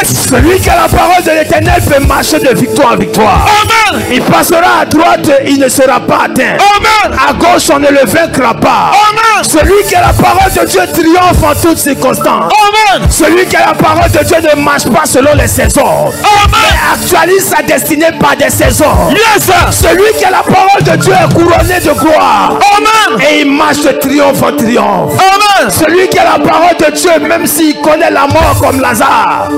Yes. Celui qui a la parole de l'Éternel peut marcher de victoire en victoire. Amen. Il passera à droite, il ne sera pas atteint. Amen. À gauche, on ne le vaincra pas. Amen. Celui qui a la parole de Dieu triomphe en toutes circonstances. Amen. Celui qui a la parole de Dieu ne marche pas selon les saisons. Amen. Mais actualise sa destinée par des saisons. Yes. Celui qui a la parole de Dieu est couronné de gloire. Amen. Et il marche de triomphe en triomphe. Amen. Celui qui a la parole de Dieu, même s'il connaît la mort comme Lazare,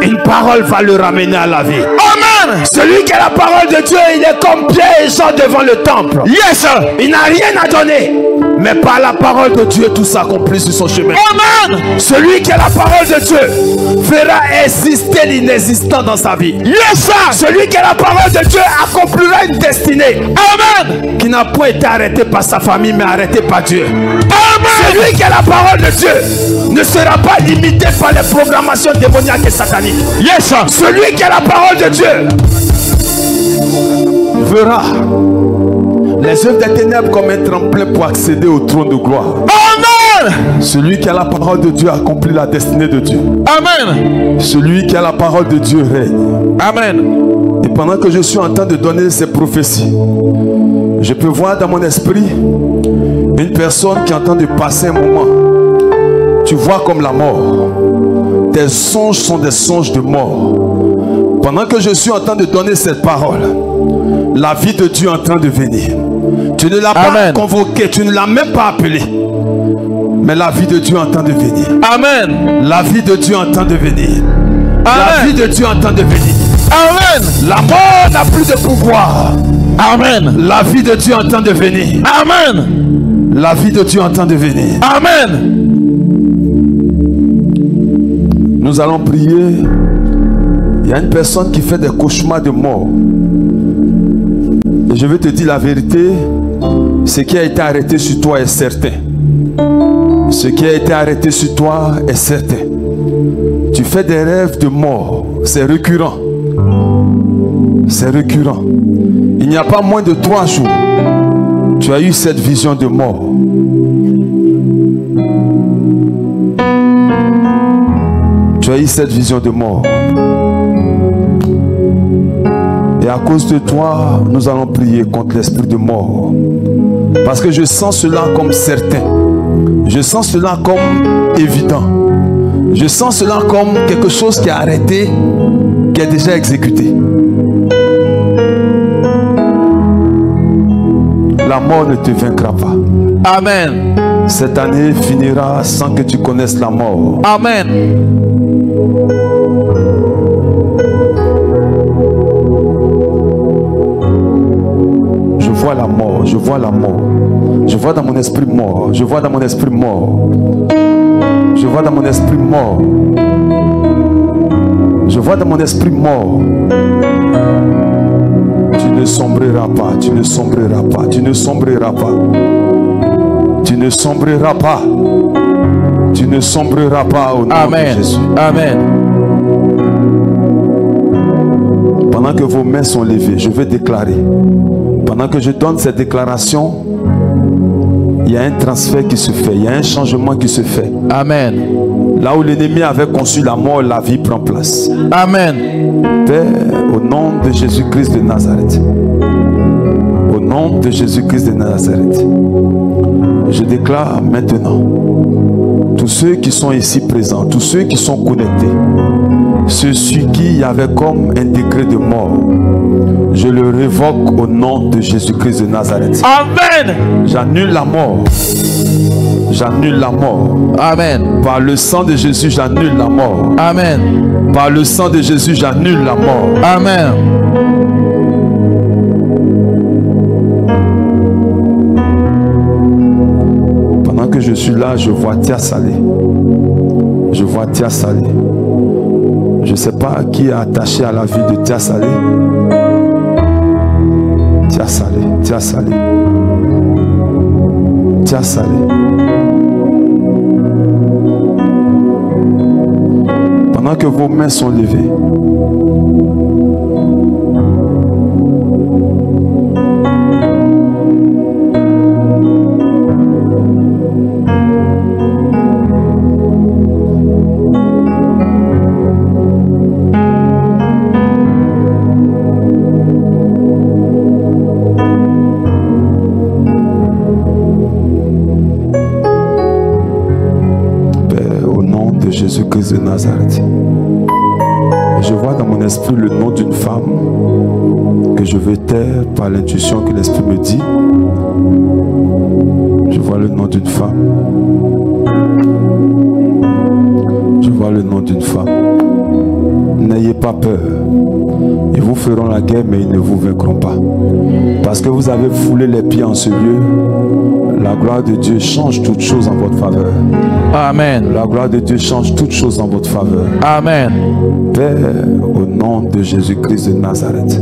une parole va le ramener à la vie. Amen. Celui qui a la parole de Dieu, il est comme Pierre et Jean devant le temple. Yes. Il n'a rien à donner. Mais par la parole de Dieu, tout s'accomplit sur son chemin. Amen. Celui qui a la parole de Dieu fera exister l'inexistant dans sa vie. Yes. Celui qui a la parole de Dieu accomplira une destinée. Amen. Qui n'a pas été arrêté par sa famille, mais arrêté par Dieu. Amen. Celui qui a la parole de Dieu ne sera pas limité par les programmations démoniaques et sataniques. Yes. Celui qui a la parole de Dieu verra les œuvres des ténèbres comme un tremplin pour accéder au trône de gloire. Amen. Celui qui a la parole de Dieu accomplit la destinée de Dieu. Amen. Celui qui a la parole de Dieu règne. Amen. Et pendant que je suis en train de donner ces prophéties, je peux voir dans mon esprit une personne qui est en train de passer un moment. Tu vois comme la mort. Tes songes sont des songes de mort. Pendant que je suis en train de donner cette parole, la vie de Dieu est en train de venir. Tu ne l'as pas convoqué, tu ne l'as même pas appelé. Mais la vie de Dieu est en train de venir. Amen. La vie de Dieu est en train de venir. La vie de Dieu est en train de venir. Amen. La mort n'a plus de pouvoir. Amen. La vie de Dieu est en train de venir. Amen. La vie de Dieu est en train de venir. Amen. Nous allons prier. Il y a une personne qui fait des cauchemars de mort. Et je vais te dire la vérité. Ce qui a été arrêté sur toi est certain. Ce qui a été arrêté sur toi est certain. Tu fais des rêves de mort. C'est récurrent. C'est récurrent. Il n'y a pas moins de 3 jours. Tu as eu cette vision de mort. Tu as eu cette vision de mort. Et à cause de toi, nous allons prier contre l'esprit de mort. Parce que je sens cela comme certain. Je sens cela comme évident. Je sens cela comme quelque chose qui est arrêté, qui est déjà exécuté. La mort ne te vaincra pas. Amen. Cette année finira sans que tu connaisses la mort. Amen. Je vois la mort, je vois la mort. Je vois dans mon esprit mort. Je vois dans mon esprit mort. Je vois dans mon esprit mort. Je vois dans mon esprit mort. Tu ne sombreras pas, tu ne sombreras pas, tu ne sombreras pas. Tu ne sombreras pas. Tu ne sombreras pas au nom de Jésus. Amen. Pendant que vos mains sont levées, je vais déclarer. Pendant que je donne cette déclaration, il y a un transfert qui se fait, il y a un changement qui se fait. Amen. Là où l'ennemi avait conçu la mort, la vie prend place. Amen. Père, au nom de Jésus-Christ de Nazareth, au nom de Jésus-Christ de Nazareth, je déclare maintenant, tous ceux qui sont ici présents, tous ceux qui sont connectés, ceux sur qui il y avait comme un décret de mort, je le révoque au nom de Jésus-Christ de Nazareth. Amen. J'annule la mort. J'annule la mort. Amen. Par le sang de Jésus, j'annule la mort. Amen. Par le sang de Jésus, j'annule la mort. Amen. Pendant que je suis là, je vois Tia Salé. Je vois Tia Salé. Je ne sais pas qui est attaché à la vie de Tia Salé. Tia Salé, Tia Salé. Tia Salé. Pendant que vos mains sont levées, Jésus-Christ de Nazareth. Je vois dans mon esprit le nom d'une femme que je vais taire par l'intuition que l'esprit me dit. Je vois le nom d'une femme. Je vois le nom d'une femme. N'ayez pas peur. Ils vous feront la guerre, mais ils ne vous vaincront pas. Parce que vous avez foulé les pieds en ce lieu, la gloire de Dieu change toutes choses en votre faveur. Amen. La gloire de Dieu change toutes choses en votre faveur. Amen. Père, au nom de Jésus-Christ de Nazareth,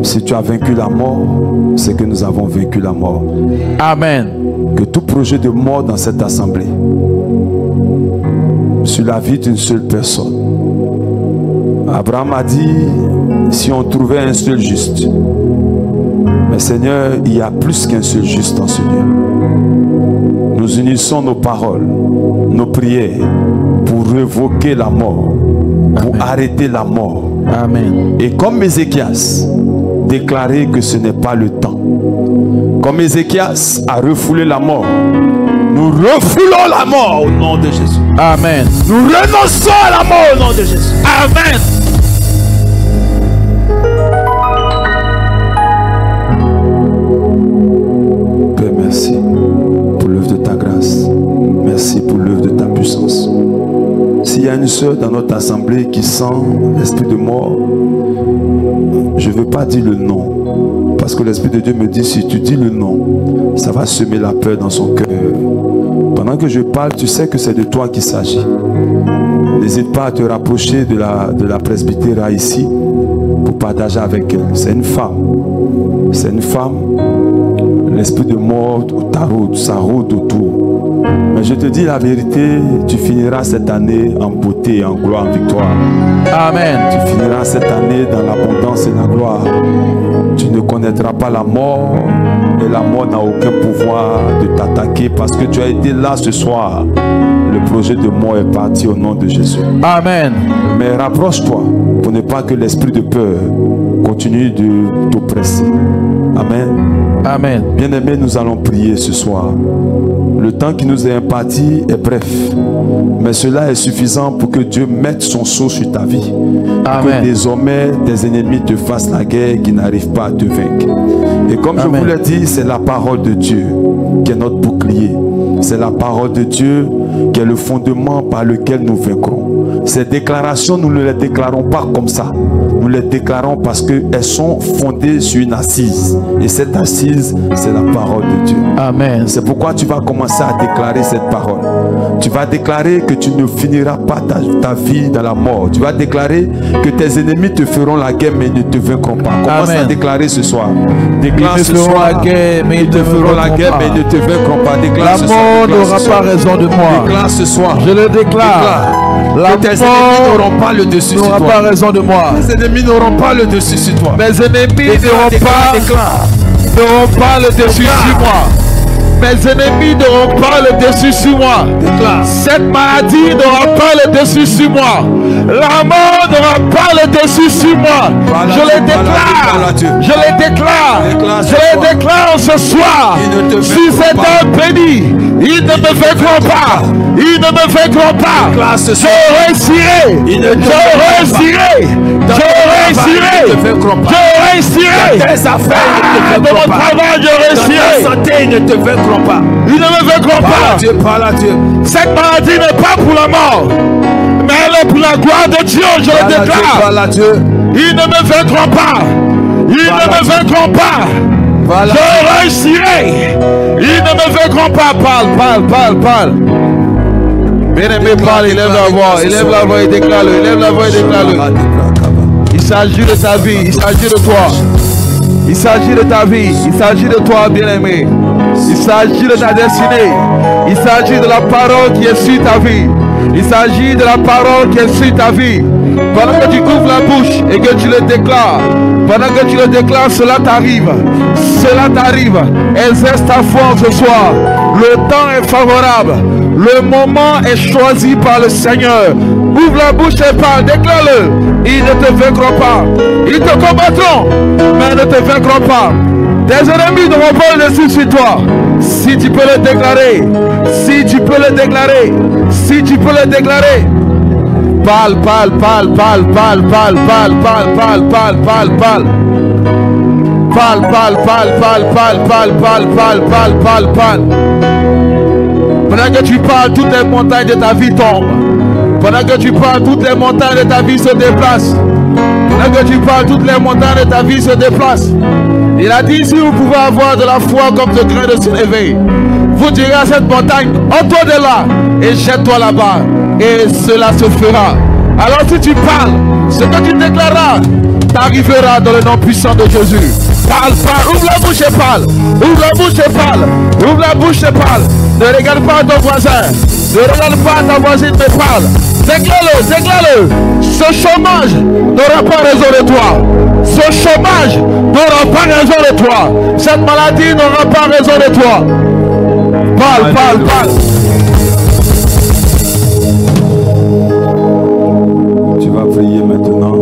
si tu as vaincu la mort, c'est que nous avons vaincu la mort. Amen. Que tout projet de mort dans cette assemblée, sur la vie d'une seule personne, Abraham a dit, si on trouvait un seul juste, mais Seigneur, il y a plus qu'un seul juste dans ce lieu. Nous unissons nos paroles, nos prières pour révoquer la mort, pour arrêter la mort. Amen. Et comme Ézéchias, déclarer que ce n'est pas le temps. Comme Ézéchias a refoulé la mort, nous refoulons la mort au nom de Jésus. Amen. Nous renonçons à la mort au nom de Jésus. Amen. Père, merci pour l'œuvre de ta grâce. Merci pour l'œuvre de ta puissance. S'il y a une soeur dans notre assemblée qui sent l'esprit de mort, je ne veux pas dire le nom. Parce que l'Esprit de Dieu me dit, si tu dis le nom, ça va semer la peur dans son cœur. Pendant que je parle, tu sais que c'est de toi qu'il s'agit. N'hésite pas à te rapprocher de la presbytéra ici pour partager avec elle. C'est une femme. C'est une femme. L'esprit de mort, ça rôde autour. Mais je te dis la vérité, tu finiras cette année en beauté, en gloire, en victoire. Amen. Tu finiras cette année dans l'abondance et la gloire. Tu ne connaîtras pas la mort. Et la mort n'a aucun pouvoir de t'attaquer parce que tu as été là ce soir. Le projet de mort est parti au nom de Jésus. Amen. Mais rapproche-toi pour ne pas que l'esprit de peur continue de t'oppresser. Amen. Amen. Bien-aimés, nous allons prier ce soir. Le temps qui nous est imparti est bref, mais cela est suffisant pour que Dieu mette son sceau sur ta vie. Amen. Que désormais tes ennemis te fassent la guerre, qui n'arrivent pas à te vaincre. Et comme Amen. je vous l'ai dit, c'est la parole de Dieu qui est notre bouclier. C'est la parole de Dieu qui est le fondement par lequel nous vaincrons. Ces déclarations, nous ne les déclarons pas comme ça. Nous les déclarons parce qu'elles sont fondées sur une assise. Et cette assise, c'est la parole de Dieu. Amen. C'est pourquoi tu vas commencer à déclarer cette parole. Tu vas déclarer que tu ne finiras pas ta vie dans la mort. Tu vas déclarer que tes ennemis te feront la guerre mais ils ne te vaincront pas. Commence à déclarer ce soir. Déclare ce soir. La guerre, mais ils te feront la guerre mais ils ne te vaincront pas. Déclare la mort n'aura pas raison de moi. Déclare ce soir. Je le déclare. La tes ennemis n'auront pas le dessus sur toi. N'aura pas raison de moi. Tes ennemis n'auront pas le dessus sur toi. Mes ennemis n'auront pas le dessus sur moi. Mes ennemis n'auront pas le dessus sur moi. Déclare. Cette maladie n'aura pas le dessus sur moi. La mort n'aura pas le dessus sur moi. Je le déclare. Je le déclare. Je le déclare ce soir. Si c'est un béni, ils ne me vaincront pas. Ils ne me vaincront pas. Je réussirai. Je réussirai. Je réussirai. Je réussirai. Tes affaires, de mon travail, je réussirai. Ta santé, ils ne te vaincront pas. Ils ne me vaincront pas. Dieu, parle à Dieu. Cette maladie n'est pas pour la mort, mais elle est pour la gloire de Dieu, je le déclare. Parle à Dieu. Ils ne me vaincront pas. Ils ne me vaincront pas. Je réussirai. Ils ne me vaincront pas. Parle. Bien-aimé, parle, il lève la voix. Il lève la voix et déclare-le. Il lève la voix et déclare-le. Il s'agit de ta vie. Il s'agit de toi. Il s'agit de ta vie. Il s'agit de toi, bien-aimé. Il s'agit de ta destinée. Il s'agit de la parole qui est sur ta vie. Il s'agit de la parole qui est sur ta vie. Pendant que tu ouvres la bouche et que tu le déclares, pendant que tu le déclares, cela t'arrive. Cela t'arrive. Exerce ta foi ce soir. Le temps est favorable. Le moment est choisi par le Seigneur. Ouvre la bouche et parle. Déclare-le. Ils ne te vaincront pas. Ils te combattront, mais ne te vaincront pas. Tes ennemis n'auront pas le dessus sur toi. Si tu peux le déclarer. Si tu peux le déclarer. Si tu peux le déclarer. Parle. Pendant que tu parles, toutes les montagnes de ta vie tombent. Pendant que tu parles, toutes les montagnes de ta vie se déplacent. Pendant que tu parles, toutes les montagnes de ta vie se déplacent. Il a dit, si vous pouvez avoir de la foi comme ce grain de sénévé, vous direz à cette montagne, ôte-toi de là et jette-toi là-bas. Et cela se fera. Alors si tu parles, ce que tu déclareras t'arrivera dans le nom puissant de Jésus. Parle. Ouvre la bouche et parle. Ouvre la bouche et parle. Ouvre la bouche et parle. Ne regarde pas ton voisin. Ne regarde pas ta voisine, mais parle. Déclare-le. Ce chômage n'aura pas raison de toi. Ce chômage n'aura pas raison de toi. Cette maladie n'aura pas raison de toi. Parle. Tu vas prier maintenant.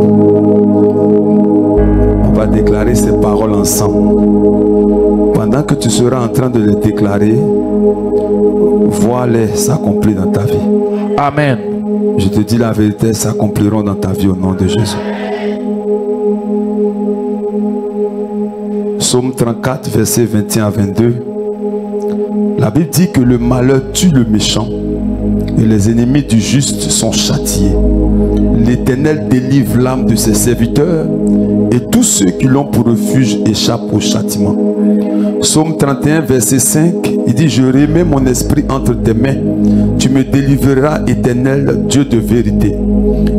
On va déclarer ces paroles ensemble. Pendant que tu seras en train de les déclarer, vois-les s'accomplir dans ta vie. Amen. Je te dis la vérité, s'accompliront dans ta vie au nom de Jésus. Psaume 34, versets 21 à 22. La Bible dit que le malheur tue le méchant, Et les ennemis du juste sont châtiés. L'Éternel délivre l'âme de ses serviteurs et tous ceux qui l'ont pour refuge échappent au châtiment. Psaume 31, verset 5, il dit: je remets mon esprit entre tes mains, tu me délivreras, Éternel, Dieu de vérité.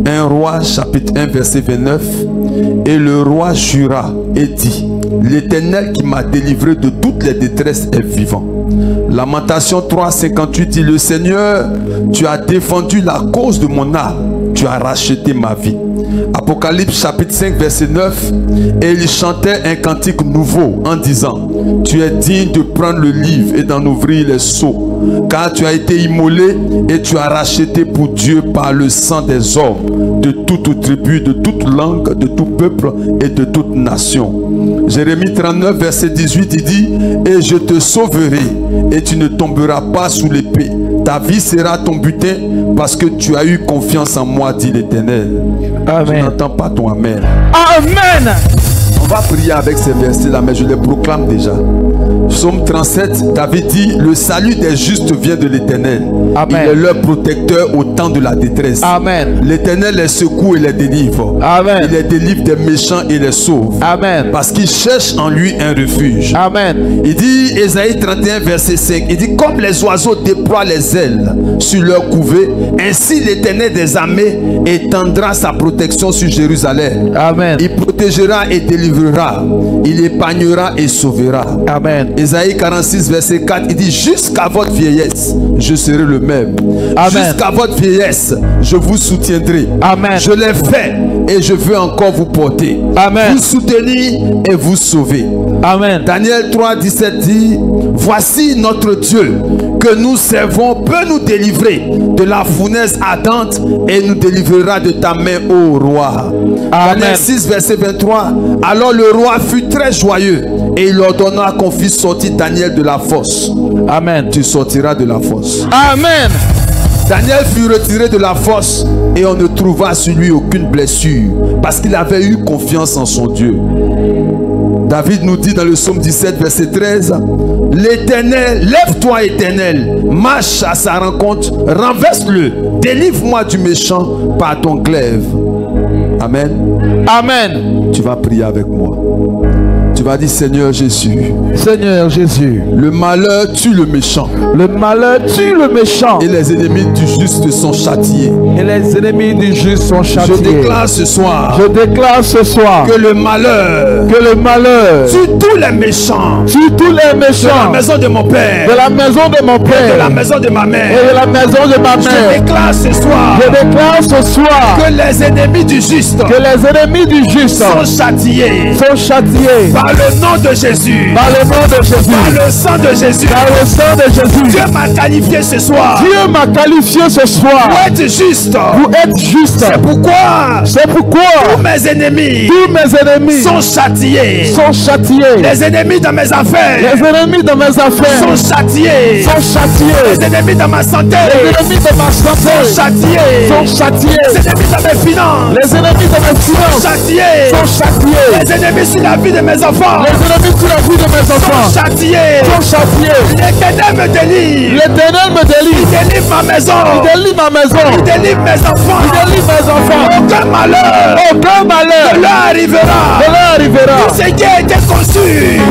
1 Roi, chapitre 1, verset 29, et le roi jura et dit: l'Éternel qui m'a délivré de toutes les détresses est vivant. Lamentation 3, 58 dit: le Seigneur, tu as défendu la cause de mon âme, tu as racheté ma vie. Apocalypse chapitre 5 verset 9, et il chantait un cantique nouveau en disant: tu es digne de prendre le livre et d'en ouvrir les sceaux, car tu as été immolé et tu as racheté pour Dieu par le sang des hommes de toute tribu, de toute langue, de tout peuple et de toute nation. Jérémie 39 verset 18 il dit: et je te sauverai et tu ne tomberas pas sous l'épée, ta vie sera ton butin parce que tu as eu confiance en moi, dit l'Éternel. Amen. Je n'entends pas ton amen. Amen. On va prier avec ces versets-là, mais je les proclame déjà. Psaume 37, David dit: le salut des justes vient de l'Éternel. Il est leur protecteur au temps de la détresse. Amen. L'Éternel les secoue et les délivre. Amen. Il les délivre des méchants et les sauve. Amen. Parce qu'ils cherchent en lui un refuge. Amen. Il dit, Ésaïe 31 verset 5, il dit: comme les oiseaux déploient les ailes sur leur couvée, ainsi l'Éternel des armées étendra sa protection sur Jérusalem. Amen. Il protégera et délivrera, il épargnera et sauvera. Amen. Ésaïe 46 verset 4, il dit: jusqu'à votre vieillesse, je serai le même. Amen. Jusqu'à votre vieillesse, je vous soutiendrai. Amen. Je l'ai fait et je veux encore vous porter. Amen. Vous soutenir et vous sauver. Amen. Daniel 3, 17 dit: voici notre Dieu que nous servons peut nous délivrer de la fournaise ardente et nous délivrera de ta main, ô roi. Amen. Daniel 6 verset 23, alors le roi fut très joyeux et il ordonna qu'on fît sortir Daniel de la fosse. Amen. Tu sortiras de la fosse. Amen. Daniel fut retiré de la fosse et on ne trouva sur lui aucune blessure parce qu'il avait eu confiance en son Dieu. David nous dit dans le psaume 17 verset 13: l'Éternel, lève-toi Éternel, marche à sa rencontre, renverse-le, délivre-moi du méchant par ton glaive. Amen. Amen. Tu vas prier avec moi. Tu vas dire: Seigneur Jésus, Seigneur Jésus, le malheur tue le méchant. le malheur tue le méchant Et les ennemis du juste sont châtiés. et les ennemis du juste sont châtiés. Je déclare ce soir Je déclare ce soir que le malheur tue tous les méchants tue tous les de la méchants maison de mon père, de la maison de mon et de père la maison de ma et mère. de la maison de ma Je mère. déclare ce soir Je déclare ce soir que les ennemis du juste que les ennemis du juste sont châtiés sont châtiés par le nom de Jésus, par le nom de Jésus, par le sang de Jésus. par le sang de Jésus. Dieu m'a qualifié ce soir Dieu m'a qualifié ce soir pour être juste. pour être juste. C'est pourquoi C'est pourquoi tous mes ennemis tous mes ennemis sont châtiés. sont châtiés. Les ennemis dans mes affaires Les ennemis de mes affaires sont châtiés. sont châtiés. Les ennemis dans ma santé Les ennemis de ma sont santé châtiés. sont châtiés. Les ennemis dans mes finances Les ennemis de mes sont finances châtiés. sont châtiés. Les ennemis sur la vie de mes enfants Les ennemis sur la vie de mes sont enfants châtiés. sont châtiés. L'Éternel me délivre. L'Éternel me Il délivre. délivre ma maison. Il délivre ma maison. Il délivre mes enfants. Il délivre mes enfants. Aucun malheur Aucun ne malheur leur arrivera. ne leur arrivera. Tout ce qui a été conçu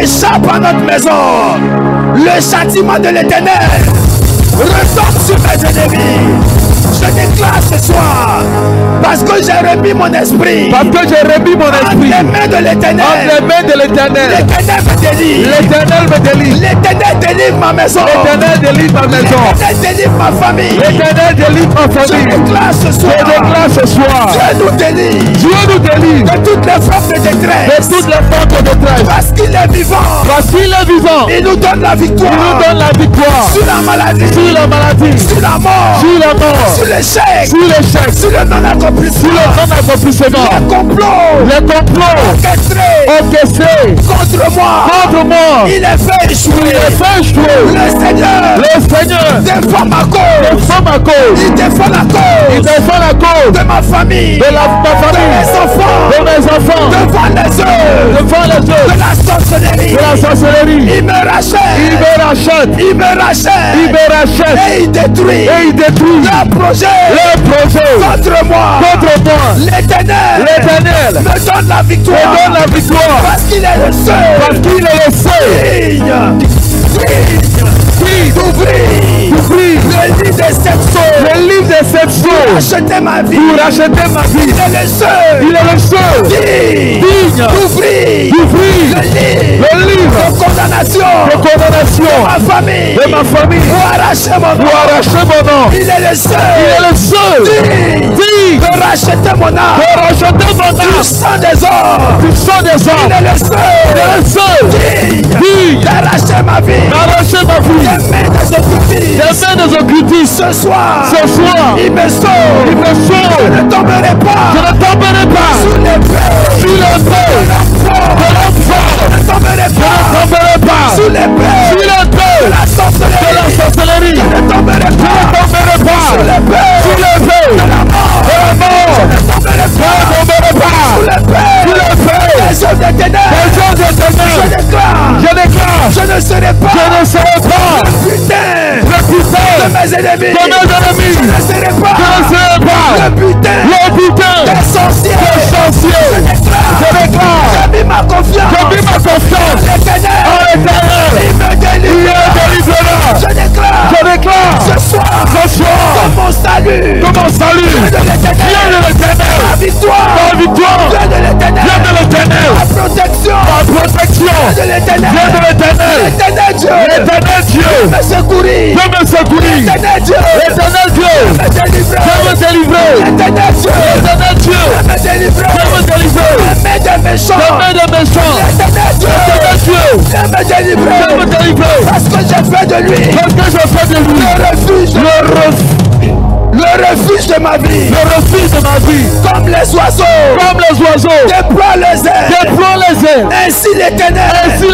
échappe à notre maison. Le châtiment de l'Éternel retombe sur mes ennemis. Je déclare ce soir, parce que j'ai remis mon esprit Parce que j'ai remis mon entre esprit les mains de entre l'Éternel. les mains de l'Éternel. L'Éternel me délivre. L'Éternel me délivre. L'Éternel délivre ma maison. L'Éternel délivre ma maison. L'Éternel délivre ma famille. L'Éternel délivre ma Je famille. déclare ce Je soir, déclare ce soir. Dieu nous délivre Dieu nous délivre de toutes les formes de de détresse. toutes les formes de détresse. Parce qu'il est vivant. Parce qu'il est vivant. Il nous donne la victoire. Il nous donne la victoire Sur la maladie. sur la maladie, Sur la mort. sur la mort, Sur l'échec. sur l'échec, Sur le sur non-accomplissement. le non-accomplissement. Les complots Les complots orchestrés orchestrés contre moi. contre moi, Il est fait il échouer. est fait échouer. Le Seigneur Le Seigneur défend ma cause. défend ma cause. Il défend la Il cause défend la cause de ma famille. de ma De famille, mes enfants. de mes enfants, Devant les œuvres devant les de œuvres la sorcellerie. de la la sorcellerie. Il me rachète. Il me rachète. Il me rachète. Il me rachète. Et il détruit. Et il détruit le projet. le projet contre moi. contre moi. L'Éternel. L'Éternel me donne la victoire. me donne la victoire. Parce qu'il est le seul. Parce qu'il est le seul. D'ouvrir le livre des 7 sceaux. Le livre des 7 sceaux. Pour racheter ma vie. Pour racheter ma vie. Il est le seul. Il est le seul. Digne d'ouvrir le livre de condamnation. de condamnation Ma famille. de ma famille. Pour arracher mon nom. Pour arracher mon nom. Il est le seul. Il est le seul. Digne de racheter mon âme. De racheter mon Du âme. sang des hommes. Du sang des Il hommes. est le seul. Il est le seul. Digne d'arracher ma vie. D'arracher ma vie. Des mains des occultistes. Des mains des occultistes. Ce soir. Ce soir. Il me sauve. Il me sauve. Je ne tomberai pas. Je ne tomberai pas. Sous l'épée. Sous l'épée De l'enfant. de l'enfant. Je ne tomberai Je pas. ne tomberai pas. Sous l'épée. Sous l'épée De la de la sorcellerie. sorcellerie. Je ne tomberai Je ne pas. tomberai pas. Sous l'épée. Sous l'épée De la mort. de la mort. Je ne tomberai Je pas. ne tomberai pas. Sous l'épée. Sous l'épée Des hommes des ténèbres. des jours Je éternels. déclare. Je déclare. Je ne serai pas. Je ne serai pas Putain. le butin De mes ennemis. de mes ennemis. Je ne serai pas. Je ne serai pas Le butin. le butin Des sorciers. des sorciers. Je déclare. Je déclare. J'ai mis ma confiance. J'ai mis ma confiance L'Éternel. en l'Éternel. Il me Il délivre. est délivrera. Je déclare. Je déclare Ce soir. ce soir Que mon salut. que mon salut Vient de l'Éternel. vient de l'Éternel. Ma victoire. Ma victoire Vient de l'Éternel. vient de l'Éternel. Ma protection. Ma protection Vient de l'Éternel. vient de l'Éternel. L'Éternel Dieu. L'Éternel Dieu Me secourir. peut me secourir. L'Éternel Dieu. L'Éternel Dieu Me délivrer. peut me délivrer. L'Éternel Dieu. L'Éternel Dieu Me délivrer. peut me délivrer. La main des méchants. La main des méchants. L'Éternel Dieu. L'Éternel Dieu Viens me délivrer. peut me délivrer. Parce que j'ai fait de lui Parce que je fais de lui le refuge de ma vie. le refuge de ma vie. Comme les oiseaux Comme les oiseaux déploient les ailes. déploient les ailes. Ainsi l'Éternel Ainsi